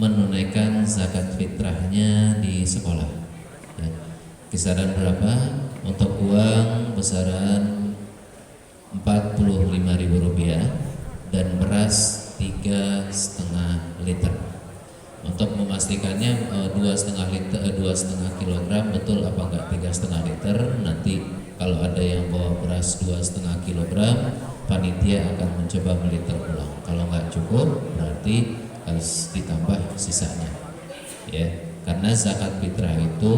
menunaikan zakat fitrahnya di sekolah. Ya. Kisaran berapa? Untuk uang besaran Rp45.000 dan beras 3,5 liter. Untuk memastikannya 2,5 kilogram betul apa enggak 3,5 liter. Nanti kalau ada yang bawa beras 2,5 kilogram, panitia akan mencoba meliter ulang. Kalau enggak cukup berarti harus ditambah sisanya. Ya, karena zakat fitrah itu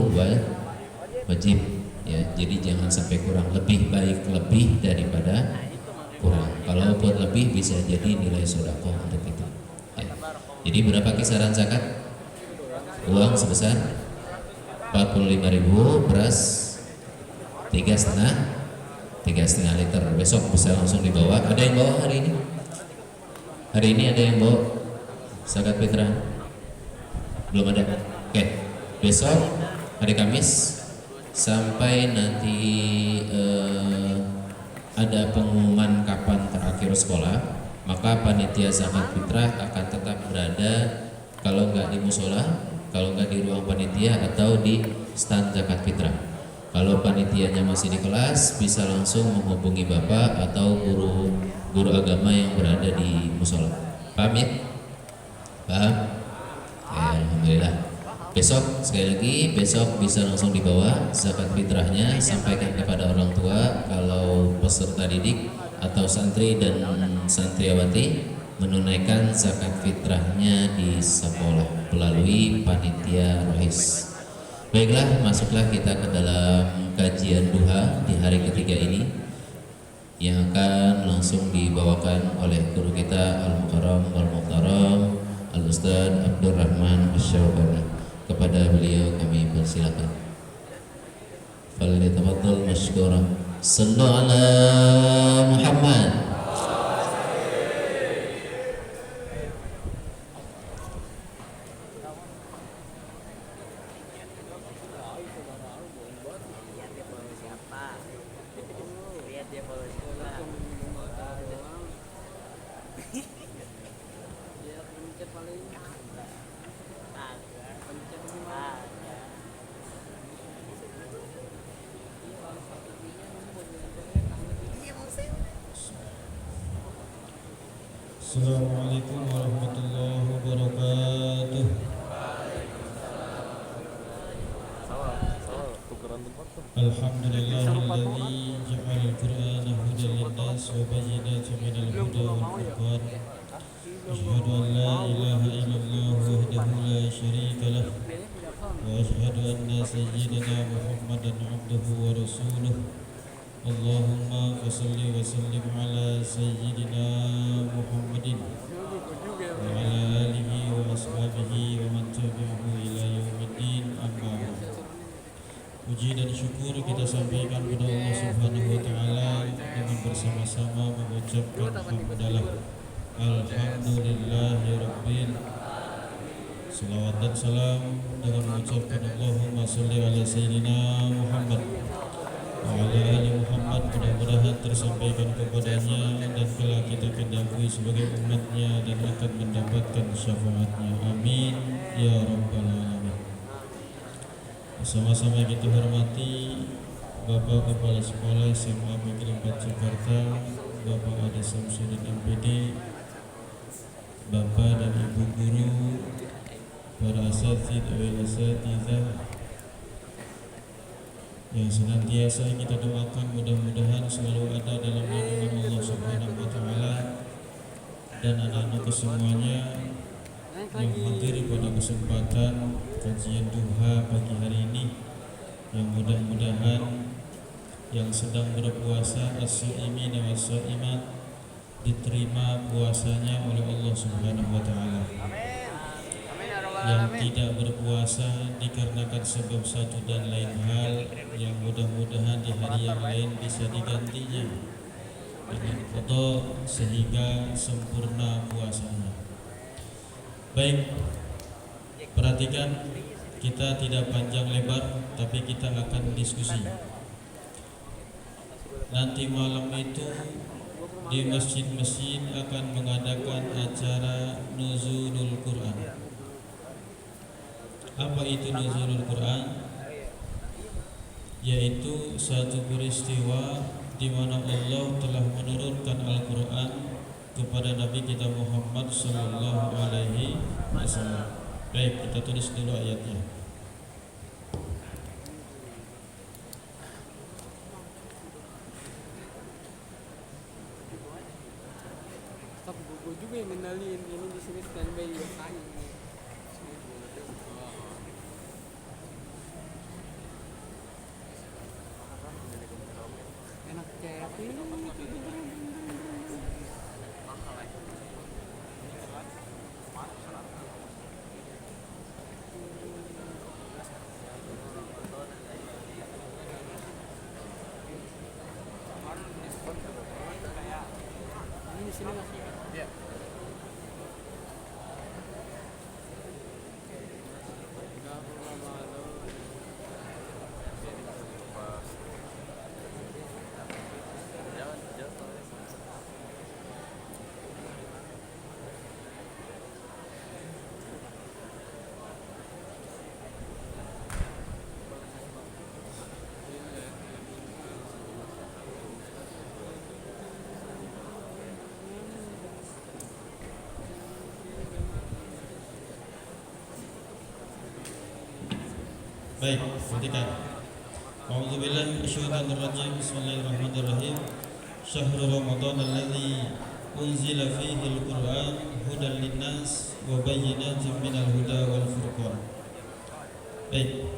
wajib. Ya, jadi jangan sampai kurang. Lebih baik lebih daripada kurang. Kalaupun lebih bisa jadi nilai sedekah untuk itu. Ya. Jadi berapa kisaran zakat? Uang sebesar 45.000, beras 3,5 liter. Besok bisa langsung dibawa. Ada yang bawa hari ini? Hari ini ada yang bawa zakat fitrah? Belum ada. Oke. Besok hari Kamis sampai nanti ada pengumuman kapan terakhir sekolah, maka panitia zakat fitrah akan tetap berada, kalau nggak di musola, kalau nggak di ruang panitia atau di stand zakat fitrah. Kalau panitianya masih di kelas, bisa langsung menghubungi bapak atau guru agama yang berada di musola. Paham ya? Paham? Ya, alhamdulillah. Besok sekali lagi, besok bisa langsung dibawa zakat fitrahnya, sampaikan kepada orang tua kalau peserta didik atau santri dan santriawati menunaikan zakat fitrahnya di sekolah melalui panitia rohis. Baiklah, masuklah kita ke dalam kajian duha di hari ketiga ini yang akan langsung dibawakan oleh guru kita Al-Mukarram wal-Muhtaram Al-Ustaz Abdurrahman Asy-Syaubani. Kepada beliau kami persilakan. Falyatafaddal mashkura. Sallu ala Muhammad. Assalamualaikum warahmatullahi wabarakatuh. Alhamdulillahilladzi ja'ala al-Qur'ana hudan lin-nas wa bayyinatin minal huda wal furqan. Asyhadu an la ilaha illallah wahdahu la syarika lah wa asyhadu anna sayyidina Muhammadan 'abduhu wa rasuluh. Allahumma fassalli wa sallim ala sayyidina Muhammadin wa ala alihi wa ashabihi wa man tabi'ahu ila yaumiddin, amma ba'd. Puji dan syukur kita sampaikan kepada Allah Subhanahu wa taala dengan bersama-sama mengucapkan hamdalah alhamdulillahirabbil. Salawat dan salam dengan mengucapkan Allahumma shalli ala sayyidina Muhammad wa ala ali Muhammad, mudah-mudahan tersampaikan kepadanya dan kelak kita kendakui sebagai umatnya dan akan mendapatkan syafaatnya. Amin ya rabbal alamin. Sama-sama kita hormati Bapak Kepala Sekolah SMA Negeri 4 Jakarta, Bapak Ade Samsudin MPD, Bapak dan Ibu guru, para asatidz wal asatizah yang senantiasa kita doakan mudah-mudahan selalu ada dalam naungan Allah Subhanahu wa taala, dan anak-anak semuanya yang hadir pada kesempatan kajian duha pagi hari ini, yang mudah-mudahan yang sedang berpuasa as-shaimin was-shaimat diterima puasanya oleh Allah Subhanahu wa taala. Yang tidak berpuasa dikarenakan sebab satu dan lain hal, yang mudah-mudahan di hari yang lain bisa digantinya dengan qada sehingga sempurna puasanya. Baik, perhatikan, kita tidak panjang lebar tapi kita akan diskusi. Nanti malam itu di masjid-masjid akan mengadakan acara nuzulul Quran. Apa itu nuzulul Quran? Yaitu satu peristiwa di mana Allah telah menurunkan Al-Quran kepada Nabi kita Muhammad sallallahu alaihi wasallam. Baik, kita tulis dulu ayatnya. Tapi gue juga yang ngenalin ini di sini standby ya. Enak kayak ini. Ini di sini masih. Iya. Baik, perhatikan. A'udzubillahi minasyaitonir rajim. Bismillahirrahmanirrahim. Syahrul Ramadan alladzi unzila fihi al-Qur'an hudan linnas wa bayyinatin minal huda wal furqan. Baik.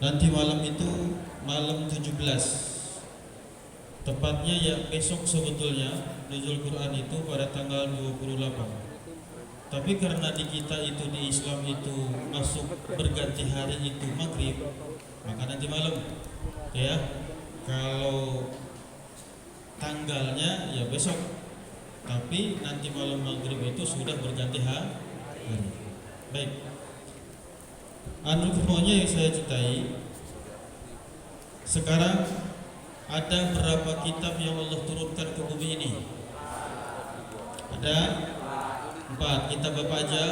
Nanti malam itu malam 17. Tepatnya ya besok sebetulnya nuzul Quran itu pada tanggal 28. Tapi karena di kita itu di Islam itu masuk berganti hari itu maghrib, maka nanti malam ya. Kalau tanggalnya ya besok, tapi nanti malam maghrib itu sudah berganti hari. Baik. Anu semuanya yang saya cintai, sekarang ada berapa kitab yang Allah turunkan ke bumi ini? Ada 4 kitab apa aja?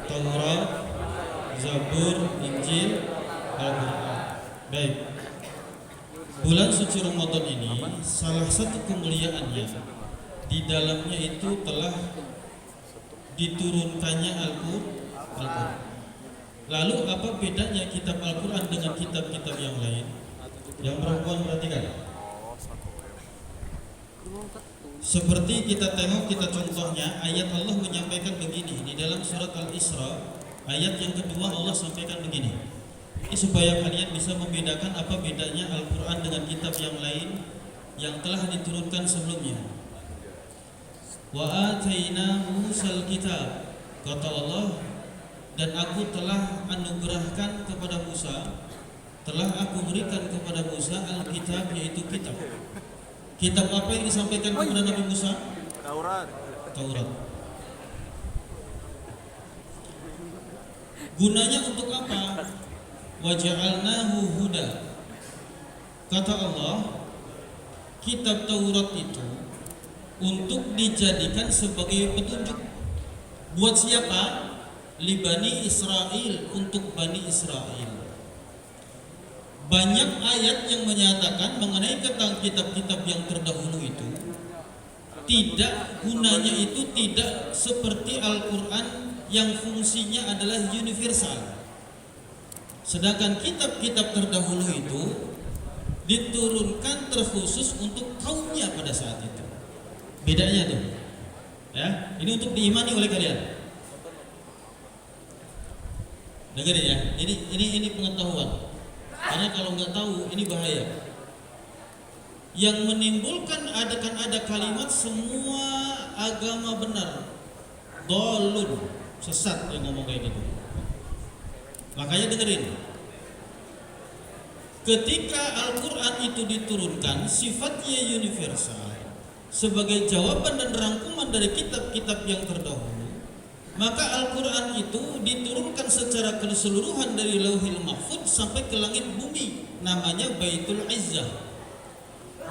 Taurat, Zabur, Injil, Al-Quran. Baik. Bulan suci Ramadan ini salah satu kemuliaannya di dalamnya itu telah diturunkannya Al-Quran. Lalu apa bedanya kitab Al-Quran dengan kitab-kitab yang lain? Yang perempuan perhatikan. Seperti kita tengok, kita contohnya ayat Allah menyampaikan begini di dalam surat Al-Isra ayat yang kedua Allah sampaikan begini. Ini supaya kalian bisa membedakan apa bedanya Al-Quran dengan kitab yang lain yang telah diturunkan sebelumnya. Wa ataina Musal kitab, kata Allah, dan aku telah anugerahkan kepada Musa, telah aku berikan kepada Musa Al-Kitab, yaitu kitab. Kitab apa yang disampaikan kepada Nabi Musa? Taurat. Gunanya untuk apa? Wa ja'alnahu huda. Kata Allah, kitab Taurat itu untuk dijadikan sebagai petunjuk. Buat siapa? Li Bani Israel, untuk Bani Israel. Banyak ayat yang menyatakan mengenai tentang kitab-kitab yang terdahulu itu tidak, gunanya itu tidak seperti Al-Quran yang fungsinya adalah universal. Sedangkan kitab-kitab terdahulu itu diturunkan terkhusus untuk kaumnya pada saat itu. Bedanya tuh, ya, ini untuk diimani oleh kalian. Dengerin ya, ini pengetahuan. Karena kalau nggak tahu ini bahaya. Yang menimbulkan ada kalimat semua agama benar, dolun, sesat yang ngomong kayak gitu. Makanya dengerin. Ketika Al-Quran itu diturunkan, sifatnya universal sebagai jawaban dan rangkuman dari kitab-kitab yang terdahulu. Maka Al-Quran itu diturunkan secara keseluruhan dari Lauhil Mahfuz sampai ke langit bumi. Namanya Baitul Izzah.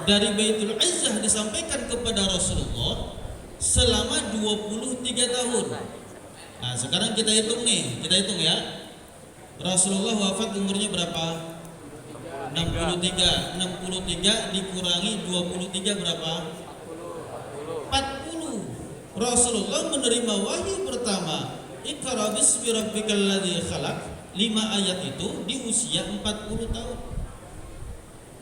Dari Baitul Izzah disampaikan kepada Rasulullah selama 23 tahun. Nah, sekarang kita hitung ya. Rasulullah wafat umurnya berapa? 63 dikurangi 23 berapa? 40. Rasulullah menerima wahyu pertama Iqra bismi rabbikal ladzi khalaq, 5 ayat itu di usia 40 tahun.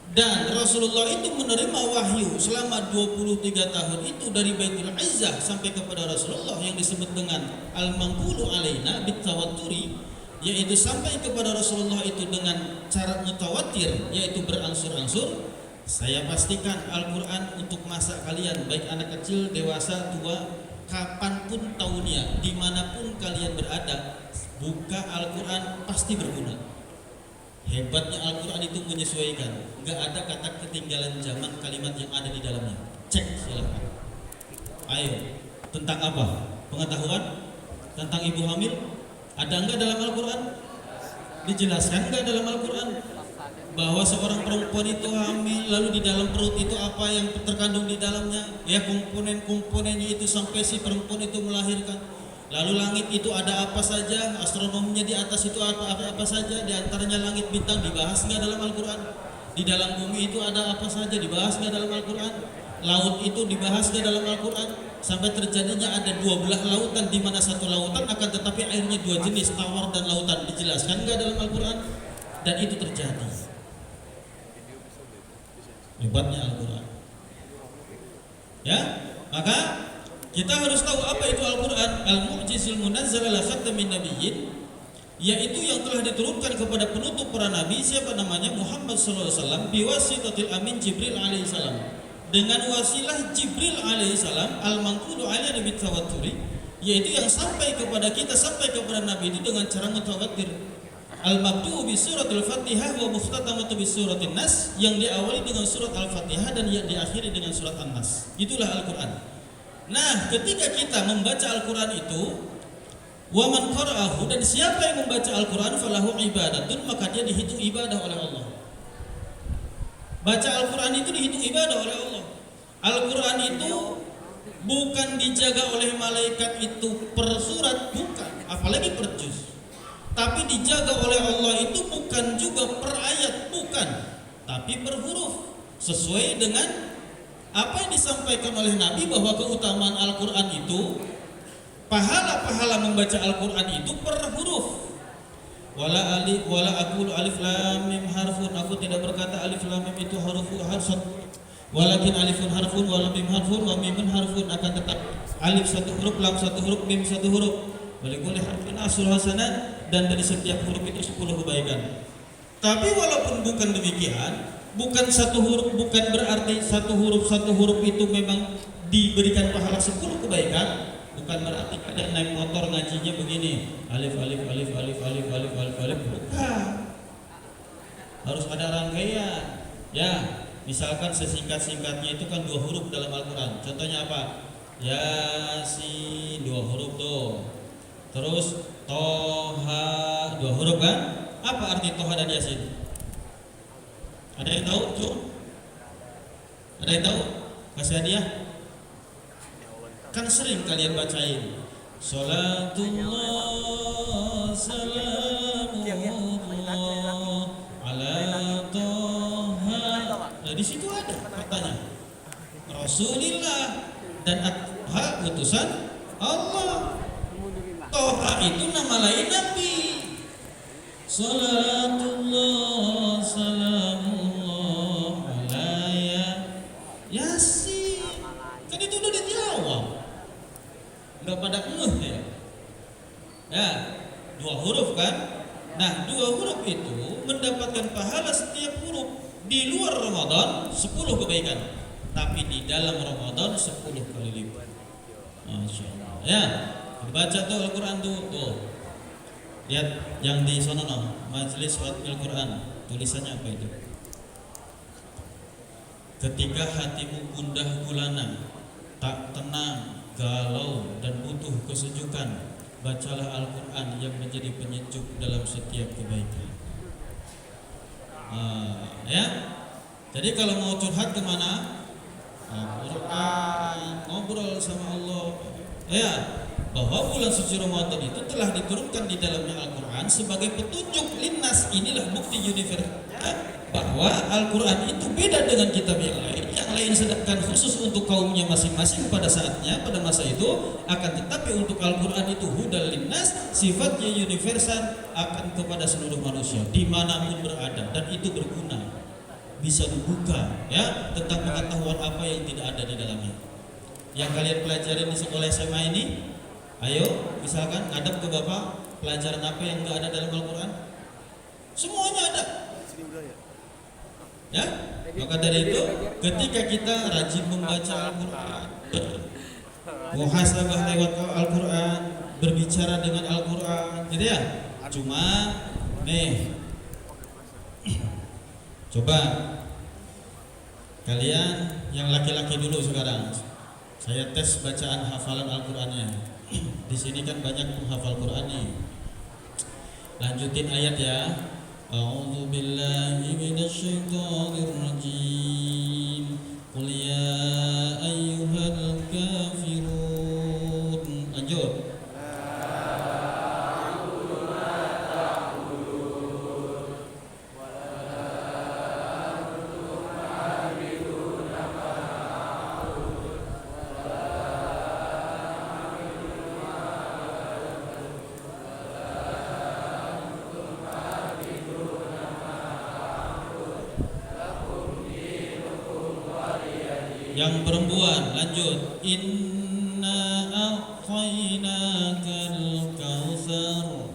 Dan Rasulullah itu menerima wahyu selama 23 tahun itu dari Baitul Izzah sampai kepada Rasulullah yang disebut dengan al-manqulu alaina bitawaturi, yaitu sampai kepada Rasulullah itu dengan cara mutawatir, yaitu berangsur-angsur. Saya pastikan Al-Quran untuk masa kalian, baik anak kecil, dewasa, tua, kapanpun tahunnya, dimanapun kalian berada, buka Al-Quran pasti berguna. Hebatnya Al-Quran itu menyesuaikan, nggak ada kata ketinggalan zaman kalimat yang ada di dalamnya. Cek silahkan. Ayo, tentang apa? Pengetahuan tentang ibu hamil ada nggak dalam Al-Quran? Dijelaskan nggak dalam Al-Quran bahwa seorang perempuan itu hamil, lalu di dalam perut itu apa yang terkandung di dalamnya? Ya, komponen-komponennya itu sampai si perempuan itu melahirkan. Lalu langit itu ada apa saja, astronominya di atas itu apa saja, di antaranya langit bintang, dibahas nggak dalam Al-Quran? Di dalam bumi itu ada apa saja, dibahas nggak dalam Al-Quran? Laut itu dibahas nggak dalam Al-Quran? Sampai terjadinya ada 2 belah lautan, di mana satu lautan akan tetapi airnya 2 jenis, tawar dan lautan, dijelaskan nggak dalam Al-Quran? Dan itu terjadi. Hebatnya Al-Quran. Ya, maka kita harus tahu apa itu Al-Quran. Al-Mu'jizul Munazzal ala khatamin nabiyyin, yaitu yang telah diturunkan kepada penutup para nabi. Siapa namanya? Muhammad sallallahu alaihi wasallam, biwasitatil amin Jibril alaihi salam, dengan wasilah Jibril alaihi salam, al-manqulu alaina bitawaturi, yaitu yang sampai kepada kita, sampai kepada nabi itu dengan cara mutawatir. Al-mabdu'u bi suratul Fatihah wa mukhtatamatu bi suratin Nas, yang diawali dengan surat Al-Fatihah dan yang diakhiri dengan surat An-Nas. Itulah Al-Quran. Nah, ketika kita membaca Al-Quran itu, wa man qara'ahu, dan siapa yang membaca Al-Quran falahu ibadatun, maka dia dihitung ibadah oleh Allah. Baca Al-Quran itu dihitung ibadah oleh Allah. Al-Quran itu bukan dijaga oleh malaikat itu per surat, bukan, apalagi per juz. Tapi dijaga oleh Allah itu bukan juga per ayat, bukan, tapi per huruf, sesuai dengan apa yang disampaikan oleh Nabi bahwa keutamaan Al-Quran itu, pahala-pahala membaca Al-Quran itu per huruf. Wala aqulu alif lam mim harfun, aku tidak berkata alif lam mim itu harfun, walakin alifun harfun, wa lam mim harfun, wa mimun harfun, akan tetap alif 1 huruf, lam 1 huruf, mim 1 huruf. Walikuli harfin asrul hasanat, dan dari setiap huruf itu 10 kebaikan. Tapi walaupun bukan demikian, bukan 1 huruf, bukan berarti 1 huruf itu memang diberikan pahala 10 kebaikan. Bukan berarti ada naik motor ngajinya begini, alif alif alif alif alif alif alif alif, bukan. Harus ada rangkaian. Ya, misalkan sesingkat-singkatnya itu kan 2 huruf dalam Al-Quran. Contohnya apa? Yasin 2 huruf tuh. Terus Toha 2 huruf kan? Apa arti Toha dan Yasin? Ada yang tahu? Cuk? Ada yang tahu? Kasih hadiah. Kan sering kalian bacain Salatullah salamullah ala Toha. Nah, di situ ada pertanyaan. Rasulillah dan Toha utusan Allah. Toha itu nama lain Nabi. Salatullah salamullah alaiya Yasin. Kan itu udah dijawab. Enggak pada ya. Ya, 2 huruf kan? Nah, 2 huruf itu mendapatkan pahala setiap huruf. Di luar Ramadan 10 kebaikan, tapi di dalam Ramadan 10 kali lipat. Masya Allah. Ya, baca tuh Al-Quran tuh. Lihat yang di sana Majelis Al-Quran, tulisannya apa itu? Ketika hatimu gundah gulana, tak tenang, galau dan butuh kesejukan, bacalah Al-Quran yang menjadi penyejuk dalam setiap kebaikan. Ya, jadi kalau mau curhat kemana? Al-Quran, ngobrol sama Allah. Ya, bahwa bulan suci Ramadan itu telah diturunkan di dalamnya Al-Quran sebagai petunjuk linnas. Inilah bukti universal bahwa Al-Quran itu beda dengan kitab yang lain. Yang lain sedangkan khusus untuk kaumnya masing-masing pada saatnya, pada masa itu. Akan tetapi untuk Al-Quran itu hudal linnas, sifatnya universal, akan kepada seluruh manusia dimanapun berada, dan itu berguna, bisa dibuka ya tentang pengetahuan apa yang tidak ada di dalamnya. Yang kalian pelajari di sekolah SMA ini, ayo misalkan ngadap ke Bapak, pelajaran apa yang enggak ada dalam Al-Quran? Semuanya ada. Ya, maka dari itu ketika kita rajin membaca Al-Quran, muhasabah lewat Al-Quran, berbicara dengan Al-Quran, gitu ya. Cuma nih, coba kalian yang laki-laki dulu sekarang, saya tes bacaan hafalan Al-Qurannya. Di sini kan banyak penghafal Quran nih. Lanjutin ayat ya. A'udzu billahi minasyaitonir rajim. Qul ya ayyuhal kafirun. Lanjut. Yang perempuan lanjut. Inna a'tainakal kautsar.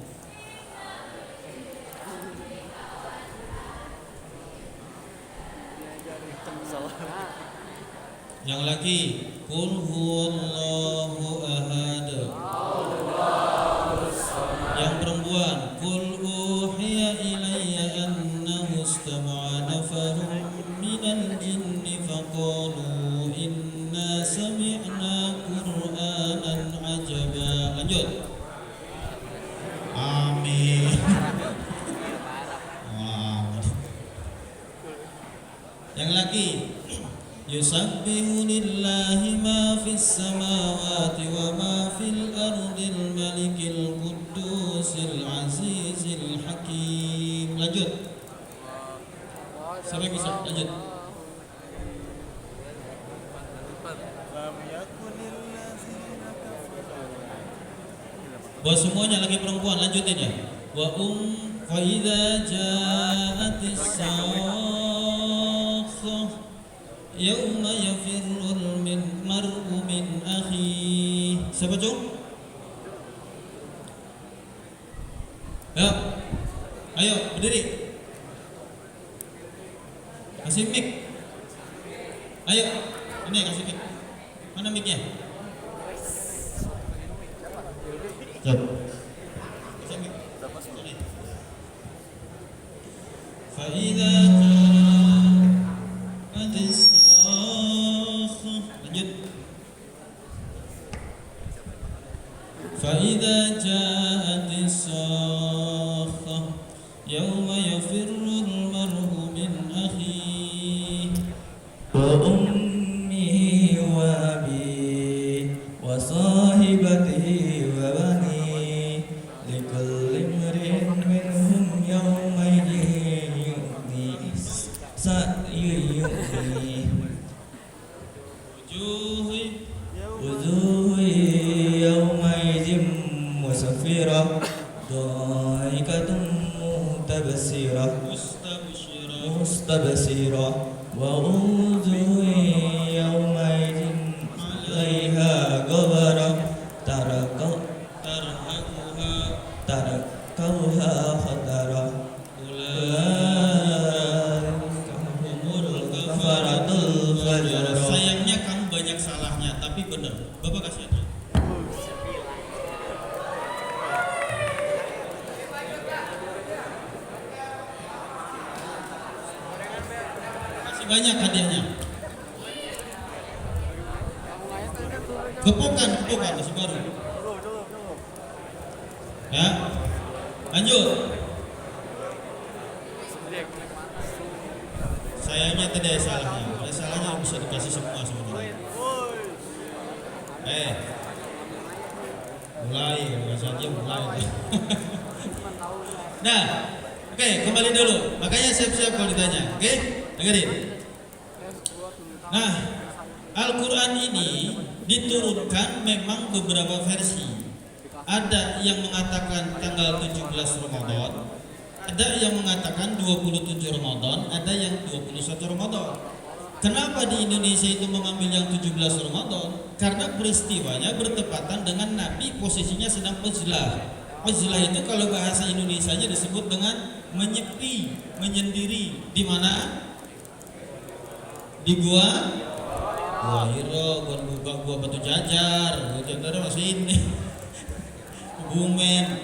Yang laki, qul huwallahu ahad. Yang perempuan, qul uhiya ilayya annahu istama'a nafarun minal jinni faqalu inna sami'na qur'anan ajaba. Lanjut. Amin. Yang laki, yusabbihu lillahi ma fis samawati wa ma fil ardil malikil quddusil azizil hakim. Lanjut. Siapa yang bisa? Lanjut. Buat semuanya laki perempuan lanjutin ya. Wa fa idza ja'atis sakhah yauma yafirrul mar'u min akhi. Siapa cung? Ya. Ayo berdiri. Kasih mic. Ayo. Ini kasih mic. Mana mic-nya? Siap. Kasih mic. Ini. Fa idza ja'atis sakhah. Lanjut. Fa idza ja'atis sakhah yauma yafirrul mar'u min akhihi wa ummihi wa abihi wa sahibatihi wa banihi likulli imrin minhum yawma yu'ni sa'yuhi wujuhi yawma idhin musafirah dhaikatun mustabsirah wa wujuhi yawma idhin 'alaiha ghabarah tarakaha khatara ulaika humul kafaratul fajr. Sayangnya kamu banyak salahnya, tapi benar. Bapak kasih aja. Kasih banyak hadiahnya. Kepokan masih baru. Ya, lanjut. Sayangnya tadi ada salahnya. Ada salahnya bisa dikasih semua sebenarnya. Mulai, kalau saja mulai. Cuma tahu lah. Nah, oke, kembali dulu. Makanya siap-siap kalau ditanya. Oke, dengerin. Nah, Al-Quran ini diturunkan memang beberapa versi. Ada yang mengatakan tanggal 17 Ramadan, ada yang mengatakan 27 Ramadan, ada yang 21 Ramadan. Kenapa di Indonesia itu mengambil yang 17 Ramadan? Karena peristiwanya bertepatan dengan Nabi posisinya sedang uzlah. Uzlah itu kalau bahasa Indonesianya disebut dengan menyepi, menyendiri. Di mana? Di Gua Hiro, Gua Batu Jajar, Gua Jajar masih ini. Bumen,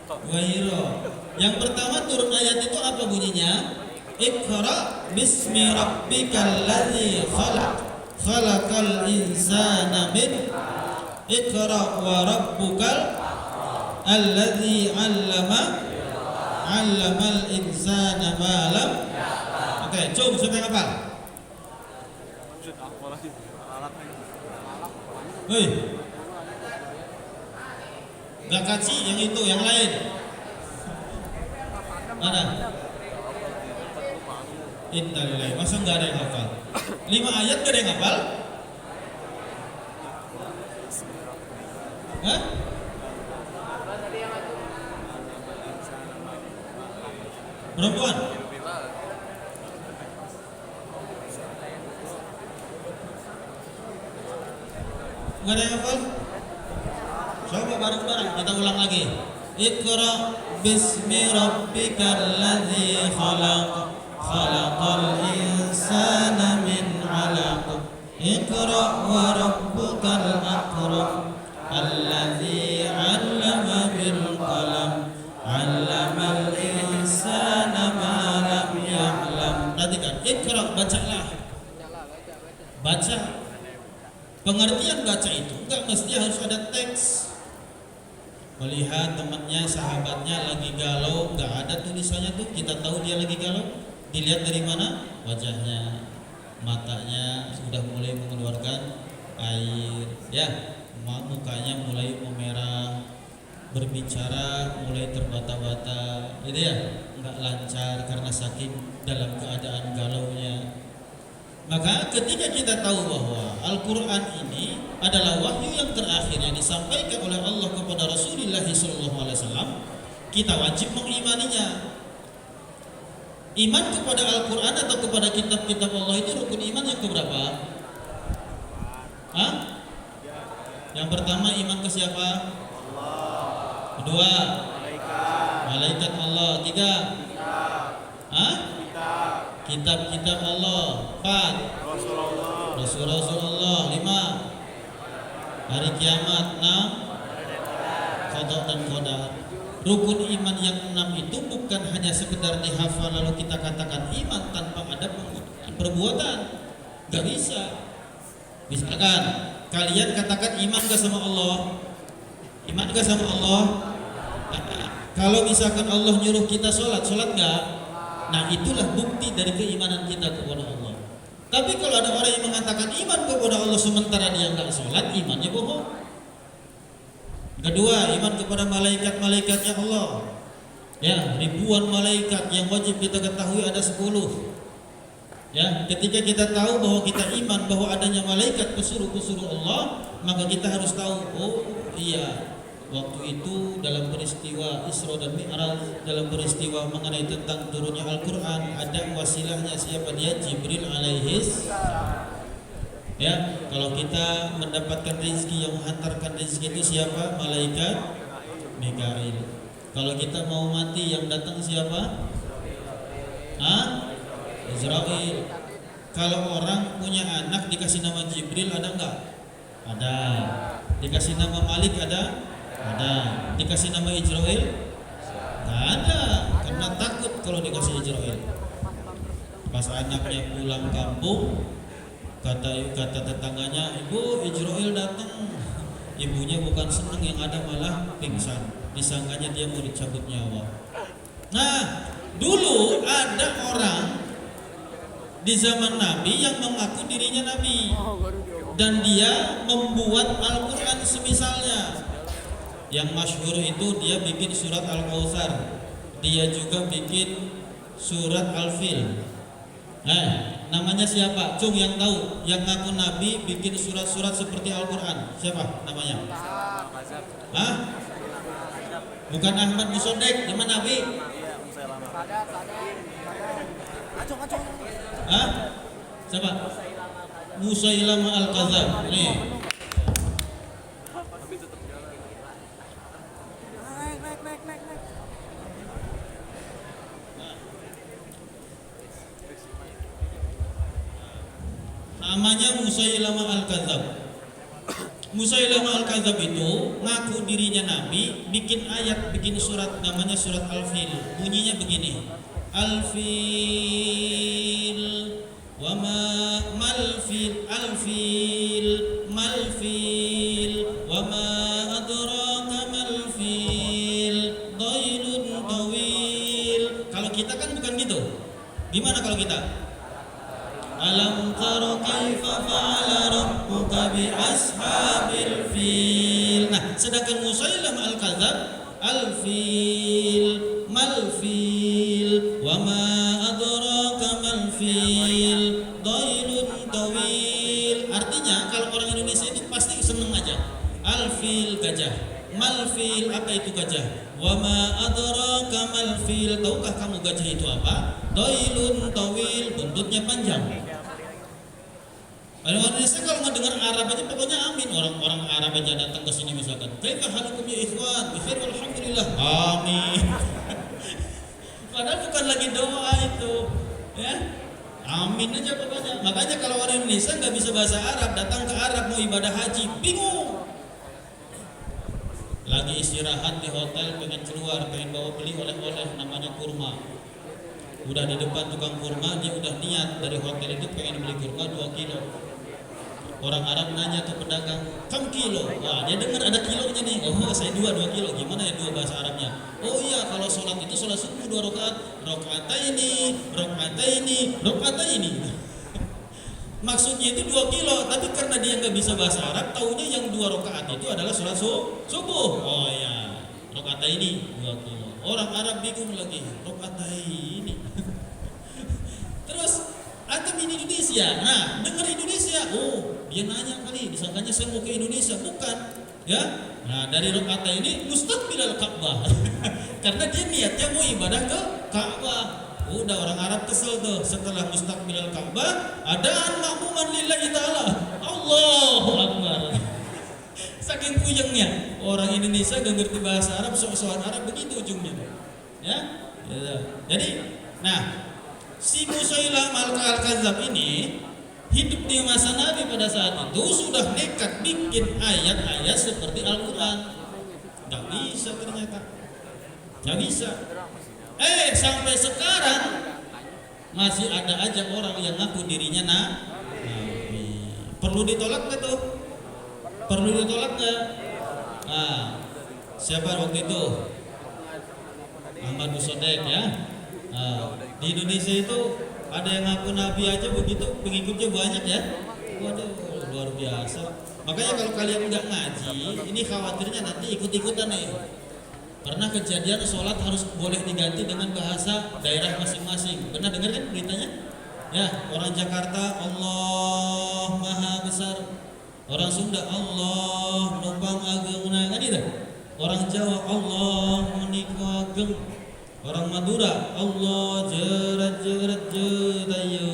Gua Hiro. Yang pertama turun ayat itu apa bunyinya? Iqra bismi rabbikal ladzi khalaq, khalaqal insana min Iqra wa rabbukal alladzi 'allamal insana ma lam. Oke, coba siapa yang hafal? Hei, gak kaci yang itu, yang lain. Mana? Innalillahi, masa nggak ada yang hafal? 5 ayat gak ada yang hafal? Hah? Perempuan? Nggak ada yang hafal? Coba bareng-bareng kita ulang lagi. Iqra bismi rabbikal ladzi khalaq, khalaqal insana min 'alaq. Iqra wa rabbukal akram, alladzi 'allama bil qalam, 'allamal insana ma lam ya'lam. Perhatikan, Iqra, bacalah. Baca. Pengertian baca itu enggak mesti harus ada teks. Melihat temannya, sahabatnya lagi galau, enggak ada tulisannya tuh, kita tahu dia lagi galau. Dilihat dari mana? Wajahnya, matanya sudah mulai mengeluarkan air, ya, mukanya mulai memerah, berbicara mulai terbata-bata, gitu ya, enggak lancar karena saking dalam keadaan galaunya. Maka ketika kita tahu bahwa Al-Quran ini adalah wahyu yang terakhir yang disampaikan oleh Allah kepada Rasulullah SAW, kita wajib mengimaninya. Iman kepada Al-Quran atau kepada kitab-kitab Allah itu rukun iman yang keberapa? Hah? Yang pertama iman ke siapa? Kedua, malaikat Allah. Tiga, hah? Kitab-kitab Allah. 4, Rasul-Rasul Allah. 5, hari kiamat. 6, qada dan qadar. Rukun iman yang 6 itu bukan hanya sekedar dihafal lalu kita katakan iman tanpa ada perbuatan. Gak bisa. Misalkan kalian katakan iman gak sama Allah? Iman gak sama Allah? Kalau misalkan Allah nyuruh kita sholat gak? Nah, itulah bukti dari keimanan kita kepada Allah. Tapi kalau ada orang yang mengatakan iman kepada Allah sementara dia nggak sholat, imannya bohong. Kedua, iman kepada malaikat-malaikatnya Allah. Ya, ribuan malaikat yang wajib kita ketahui ada 10. Ya, ketika kita tahu bahwa kita iman bahwa adanya malaikat pesuruh-pesuruh Allah, maka kita harus tahu, oh iya, waktu itu dalam peristiwa Isra dan Mi'raj, dalam peristiwa mengenai tentang turunnya Al-Quran, ada wasilahnya siapa dia? Jibril alaihis. Ya, kalau kita mendapatkan rezeki, yang menghantarkan rezeki itu siapa? Malaikat Mikail. Kalau kita mau mati, yang datang siapa? Israel. Kalau orang punya anak dikasih nama Jibril ada enggak? Ada. Dikasih nama Malik ada? Ada. Dikasih nama Israel? Nggak ada, karena takut kalau dikasih Israel. Pas anaknya pulang kampung, kata tetangganya, ibu Israel datang. Ibunya bukan senang, yang ada malah pingsan. Disangkanya dia mau dicabut nyawa. Nah, dulu ada orang di zaman Nabi yang mengaku dirinya Nabi, dan dia membuat Al-Quran semisalnya. Yang masyhur itu dia bikin surat Al-Kautsar. Dia juga bikin surat Al-Fil. Namanya siapa? Cung yang tahu, yang ngaku nabi bikin surat-surat seperti Al-Qur'an. Siapa namanya? Hah? Bukan Ahmad Musodek, nama nabi? Hah? Siapa? Musailamah Al-Kadzab. Nih. Namanya Musailamah Al-Kadzab. Musailamah Al-Kadzab itu ngaku dirinya nabi, bikin ayat, bikin surat, namanya surat Al-Fil. Bunyinya begini. Al-Fil wa ma mal-fil, al-fil mal-fil wa ma adraka mal-fil dhailun tawil. Kalau kita kan bukan gitu. Gimana kalau kita? Alam tara kaifa fa'ala rabbuka bi ashabil fil. Nah, sedangkan Musailamah Al-Kadzab al-fil mal-fil wa ma adraka mal-fil dhailun tawil. Artinya kalau orang Indonesia itu pasti seneng aja. Al-fil gajah, mal-fil apa itu gajah? Wa ma adraka mal-fil, tahukah kamu gajah itu apa? Dhailun tawil, buntutnya panjang. Orang Indonesia kalau mendengar Arab aja pokoknya amin. Orang Arab aja datang ke sini misalkan, "Kaifa halukum ya ikhwan?" "Bikhair alhamdulillah." Amin. Padahal bukan lagi doa itu, ya. Amin aja pokoknya. Makanya kalau orang Indonesia nggak bisa bahasa Arab, datang ke Arab mau ibadah haji, bingung. Lagi istirahat di hotel, pengen keluar, pengen bawa beli oleh-oleh namanya kurma. Udah di depan tukang kurma, dia udah niat dari hotel itu pengen beli kurma 2 kilo. Orang Arab nanya tuh pedagang, "Kam kilo?" Wah, dia dengar ada kilonya nih. "Oh, saya 2 kilo." Gimana ya 2 bahasa Arabnya? "Oh iya, kalau sholat itu sholat subuh 2 rakaat. Rakaataini. Maksudnya itu 2 kilo, tapi karena dia nggak bisa bahasa Arab, taunya yang 2 rakaat itu adalah sholat subuh. Oh iya, rakaataini 2 kilo. Orang Arab bingung lagi, rakaataini. Terus antum ini Indonesia, nah dengar Indonesia, oh dia nanya kali, disangkanya saya mau ke Indonesia, bukan, ya. Nah dari rakaat ini mustaqbilal Ka'bah, karena dia niatnya mau ibadah ke Ka'bah. Udah orang Arab kesel tuh, setelah mustaqbilal Ka'bah, adaan makmuman lillahi ta'ala, Allahu Akbar. Saking puyengnya, orang Indonesia gak ngerti bahasa Arab, soal Arab begitu ujungnya, ya. Jadi, nah. Si Musailamah Al-Kadzab ini hidup di masa Nabi pada saat itu sudah nekat bikin ayat-ayat seperti Al-Quran. Gak bisa ternyata, gak bisa. Sampai sekarang masih ada aja orang yang ngaku dirinya Nabi. Perlu ditolak gak tuh? Perlu ditolak gak? Nah, siapa waktu itu? Ahmad Musodek, ya. Di Indonesia itu ada yang ngaku nabi aja begitu, pengikutnya banyak ya. Waduh, luar biasa. Makanya kalau kalian nggak ngaji, ini khawatirnya nanti ikut-ikutan nih. Pernah kejadian sholat harus boleh diganti dengan bahasa daerah masing-masing. Pernah dengar kan beritanya? Ya, orang Jakarta Allah Maha Besar. Orang Sunda Allah Nopang Ageng, kan itu. Orang Jawa Allah Menika Ageng. Orang Madura Allah jerat jetayu.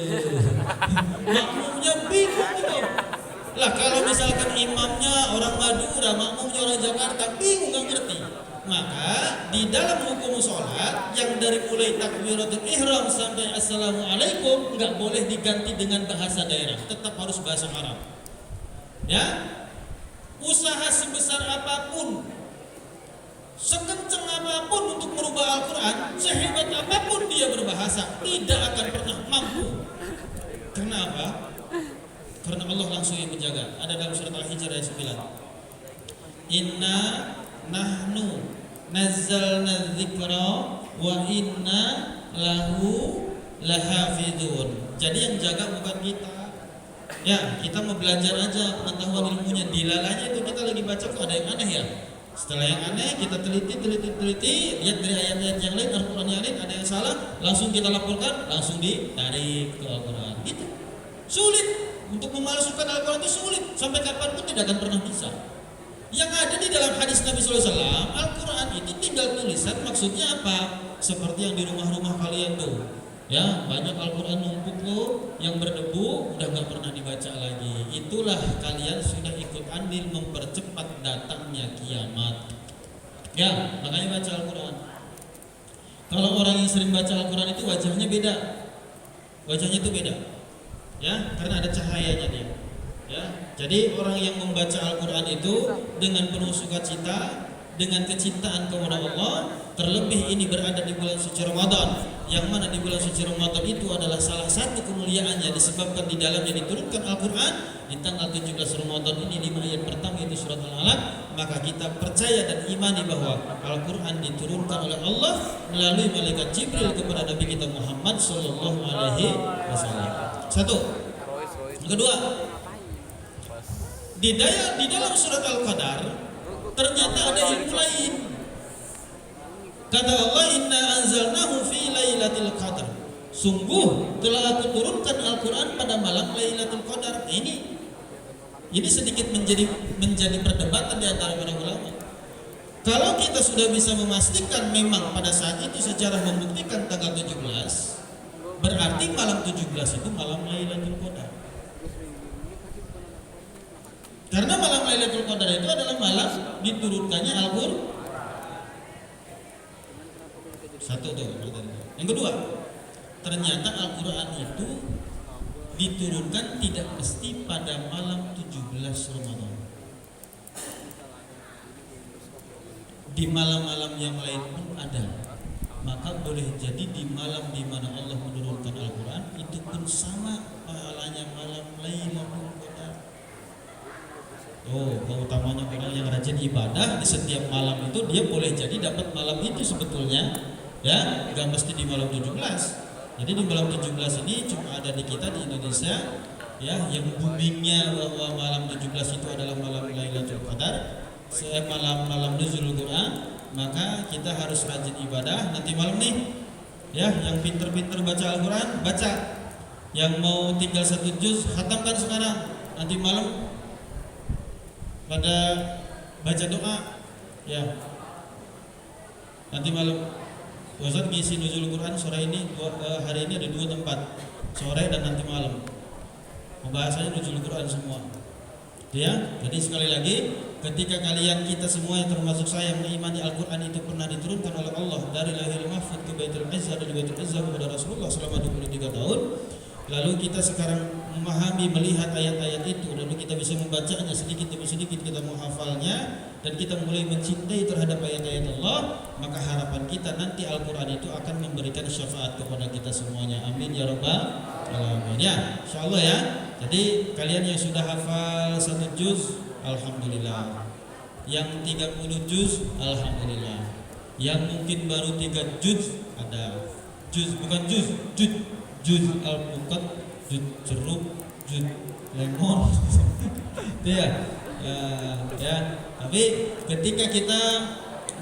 Makmumnya bingung gitu. Lah kalau misalkan imamnya orang Madura, makmumnya orang Jakarta, bingung nggak ngerti. Maka di dalam hukum sholat yang dari mulai takbiratul ihram sampai assalamualaikum nggak boleh diganti dengan bahasa daerah, tetap harus bahasa Arab. Ya, usaha sebesar apapun, sekencang apapun untuk merubah Al-Quran, sehebat apapun dia berbahasa, tidak akan pernah mampu. Kenapa? Karena Allah langsung yang menjaga. Ada dalam surat Al-Hijr ayat 9. Inna nahnu nazzalna dzikra wa inna lahu lahafidun. Jadi yang jaga bukan kita. Ya, kita mau belajar aja pengetahuan ilmunya. Dilalanya itu kita lagi baca kok ada yang aneh ya. Setelah yang aneh kita teliti, lihat dari ayat-ayat yang lain, Al-Quran yang lain ada yang salah, langsung kita laporkan, langsung ditarik ke Al-Quran. Gitu. Sulit untuk memalsukan Al-Quran itu sulit, sampai kapanpun tidak akan pernah bisa. Yang ada di dalam hadis Nabi SAW, Al-Quran itu tinggal tulisan, maksudnya apa? Seperti yang di rumah-rumah kalian tuh. Ya, banyak Al-Quran numpuk tuh yang berdebu udah gak pernah dibaca lagi. Itulah kalian sudah ikut andil mempercepat datangnya kiamat. Ya, makanya baca Al-Quran. Kalau orang yang sering baca Al-Quran itu wajahnya beda. Wajahnya itu beda. Ya, karena ada cahayanya dia. Ya, jadi orang yang membaca Al-Quran itu dengan penuh sukacita, dengan kecintaan kepada Allah, terlebih ini berada di bulan suci Ramadan, yang mana di bulan suci Ramadan itu adalah salah satu kemuliaannya disebabkan di dalamnya diturunkan Al-Quran di tanggal 17 Ramadan ini 5 ayat pertama itu surat Al-Alaq. Maka kita percaya dan imani bahwa Al-Quran diturunkan oleh Allah melalui malaikat Jibril kepada Nabi kita Muhammad Sallallahu Alaihi Wasallam. Satu. Yang kedua, di dalam surat Al-Qadar ternyata ada ilmu lain. Kata Allah, inna anzalnahu fi lailatul qadar. Sungguh telah aku turunkan Al-Quran pada malam Lailatul Qadar. Ini sedikit menjadi perdebatan di antara para ulama. Kalau kita sudah bisa memastikan memang pada saat itu secara membuktikan tanggal 17, berarti malam 17 itu malam Lailatul Qadar. Karena malam Lailatul Qadar itu adalah malam diturunkannya Al-Quran. Satu tuh. Yang kedua, ternyata Al-Quran itu diturunkan tidak mesti pada malam 17 Ramadan. Di malam-malam yang lain pun ada. Maka boleh jadi di malam di mana Allah menurunkan Al-Quran itu pun sama pahalanya malam Lailatul Qadar. Oh, keutamanya orang yang rajin ibadah di setiap malam itu dia boleh jadi dapat malam itu sebetulnya. Ya, gak mesti di malam 17. Jadi di malam 17 ini cuma ada di kita di Indonesia, ya, yang boomingnya bahwa malam 17 itu adalah malam Lailatul Qadar, malam nuzul Quran. Maka kita harus rajin ibadah. Nanti malam nih, ya, yang pinter-pinter baca Al-Quran baca, yang mau tinggal 1 juz khatamkan sekarang. Nanti malam pada baca doa, ya. Nanti malam Ustaz ngisi nuzul Quran sore ini, hari ini ada 2 tempat, sore dan nanti malam. Pembahasannya nuzul Quran semua. Ya, jadi sekali lagi, ketika kita semua yang termasuk saya mengimani Al-Quran itu pernah diturunkan oleh Allah dari Lauhul Mahfuz ke Baitul Izzah, dari Baitul Izzah kepada Rasulullah selama 23 tahun. Lalu kita sekarang memahami, melihat ayat-ayat itu, lalu kita bisa membacanya sedikit demi sedikit, kita menghafalnya, dan kita mulai mencintai terhadap ayat-ayat Allah. Maka harapan kita nanti Al-Quran itu akan memberikan syafaat kepada kita semuanya. Amin ya rabbal alamin. Ya, insyaallah ya. Jadi kalian yang sudah hafal 1 juz, alhamdulillah. Yang 30 juz, alhamdulillah. Yang mungkin baru 3 juz, ada juz, bukan juz alpukat, juz jeruk, juz lemon. Ya. Tapi ketika kita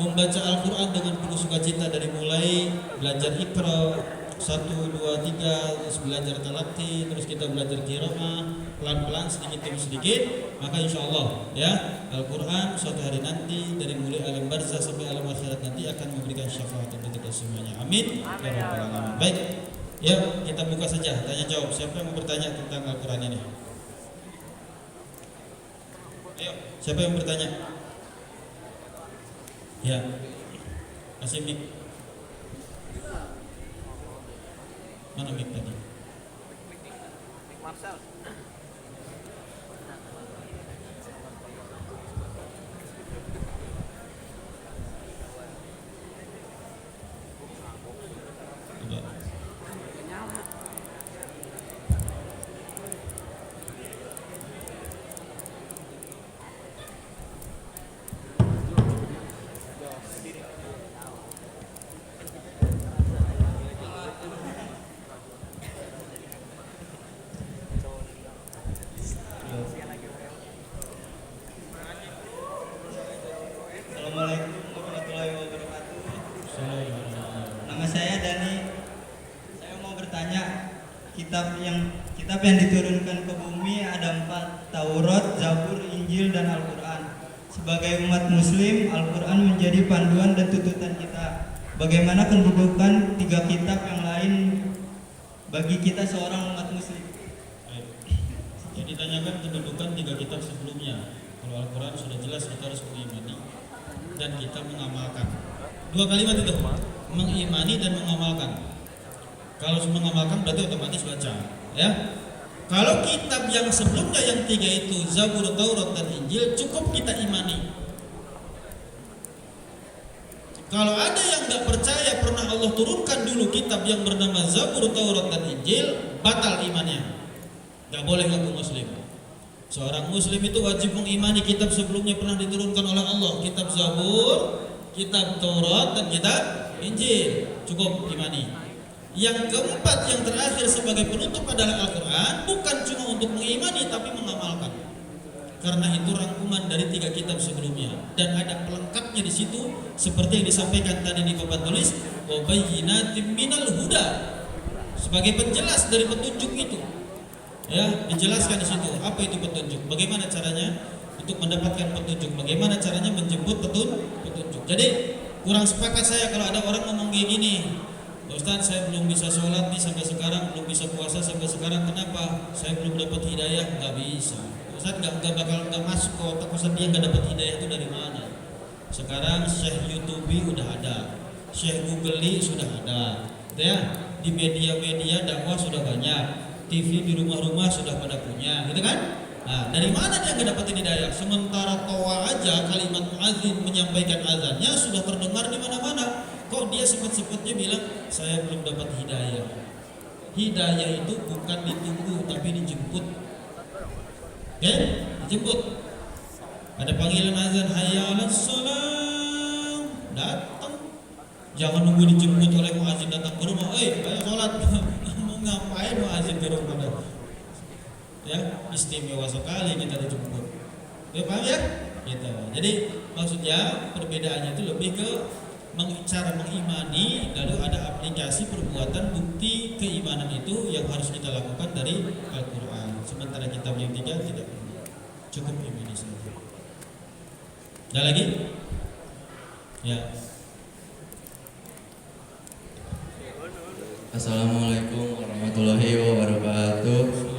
membaca Al-Quran dengan penuh sukacita dari mulai belajar Iqra 1, 2, 3, terus belajar talaqi, terus kita belajar qiraah pelan-pelan sedikit demi sedikit, maka insyaallah ya Al-Quran suatu hari nanti dari mulai alam barzah sampai alam akhirat nanti akan memberikan syafaat untuk kita semuanya. Amin ya rabbal alamin. Baik, ya kita buka saja tanya jawab. Siapa yang mau bertanya tentang Al-Quran ini? Ayo, siapa yang bertanya? Ya, kasih mic. Mana mic tadi? Mic Marcel. Dani. Saya mau bertanya, kitab yang diturunkan ke bumi ada 4, Taurat, Zabur, Injil, dan Al-Quran. Sebagai umat Muslim, Al-Quran menjadi panduan dan tuntutan kita. Bagaimana kedudukan 3 kitab yang lain bagi kita seorang umat Muslim? Baik. Jadi ditanyakan kedudukan 3 kitab sebelumnya. Kalau Al-Quran sudah jelas kita harus mengimani dan kita mengamalkan. 2 kalimat itu, mengimani dan mengamalkan. Kalau mengamalkan berarti otomatis baca, ya. Kalau kitab yang sebelumnya yang 3 itu, Zabur, Taurat, dan Injil, cukup kita imani. Kalau ada yang nggak percaya pernah Allah turunkan dulu kitab yang bernama Zabur, Taurat, dan Injil, batal imannya. Nggak boleh ngaku Muslim. Seorang Muslim itu wajib mengimani kitab sebelumnya pernah diturunkan oleh Allah. Kitab Zabur, kitab Taurat, dan kitab Injil. Cukup imani. Yang keempat, yang terakhir sebagai penutup adalah Al-Quran, bukan cuma untuk mengimani tapi mengamalkan. Karena itu rangkuman dari 3 kitab sebelumnya dan ada pelengkapnya di situ seperti yang disampaikan tadi di papan tulis, wa bayyinatin minal huda, sebagai penjelas dari petunjuk itu. Ya, dijelaskan di situ apa itu petunjuk, bagaimana caranya untuk mendapatkan petunjuk, bagaimana caranya menjemput petunjuk. Jadi kurang sepakat saya kalau ada orang ngomong kayak gini, Ustaz, saya belum bisa sholat nih sampai sekarang, belum bisa puasa sampai sekarang. Kenapa? Saya belum dapat hidayah. Nggak bisa. Ustaz nggak bakal masuk ke otak Ustaz, dia nggak dapat hidayah itu dari mana? Sekarang Syekh YouTube udah ada, Syekh Google sudah ada, ya. Di media-media dakwah sudah banyak, TV di rumah-rumah sudah pada punya, gitu kan? Nah, dari mana dia nggak dapat hidayah? Sementara toa aja kalimat muadzin menyampaikan azannya sudah terdengar di mana-mana. Kok dia sempat-sempatnya bilang saya belum dapat hidayah? Hidayah itu bukan ditunggu tapi dijemput. Ya, dijemput. Ada panggilan azan, hayya 'alas shalah, datang. Jangan nunggu dijemput oleh muadzin datang ke rumah. Ayo sholat. Mau ngapain muadzin ke rumah? Ya, istimewa sekali kita dijemput. Ya, paham ya? Gitu. Jadi maksudnya perbedaannya itu lebih ke cara mengimani, lalu ada aplikasi perbuatan bukti keimanan itu yang harus kita lakukan dari Al-Quran. Sementara kitab yang 3 tidak perlu, cukup imani saja. Ada lagi? Ya. Assalamualaikum warahmatullahi wabarakatuh.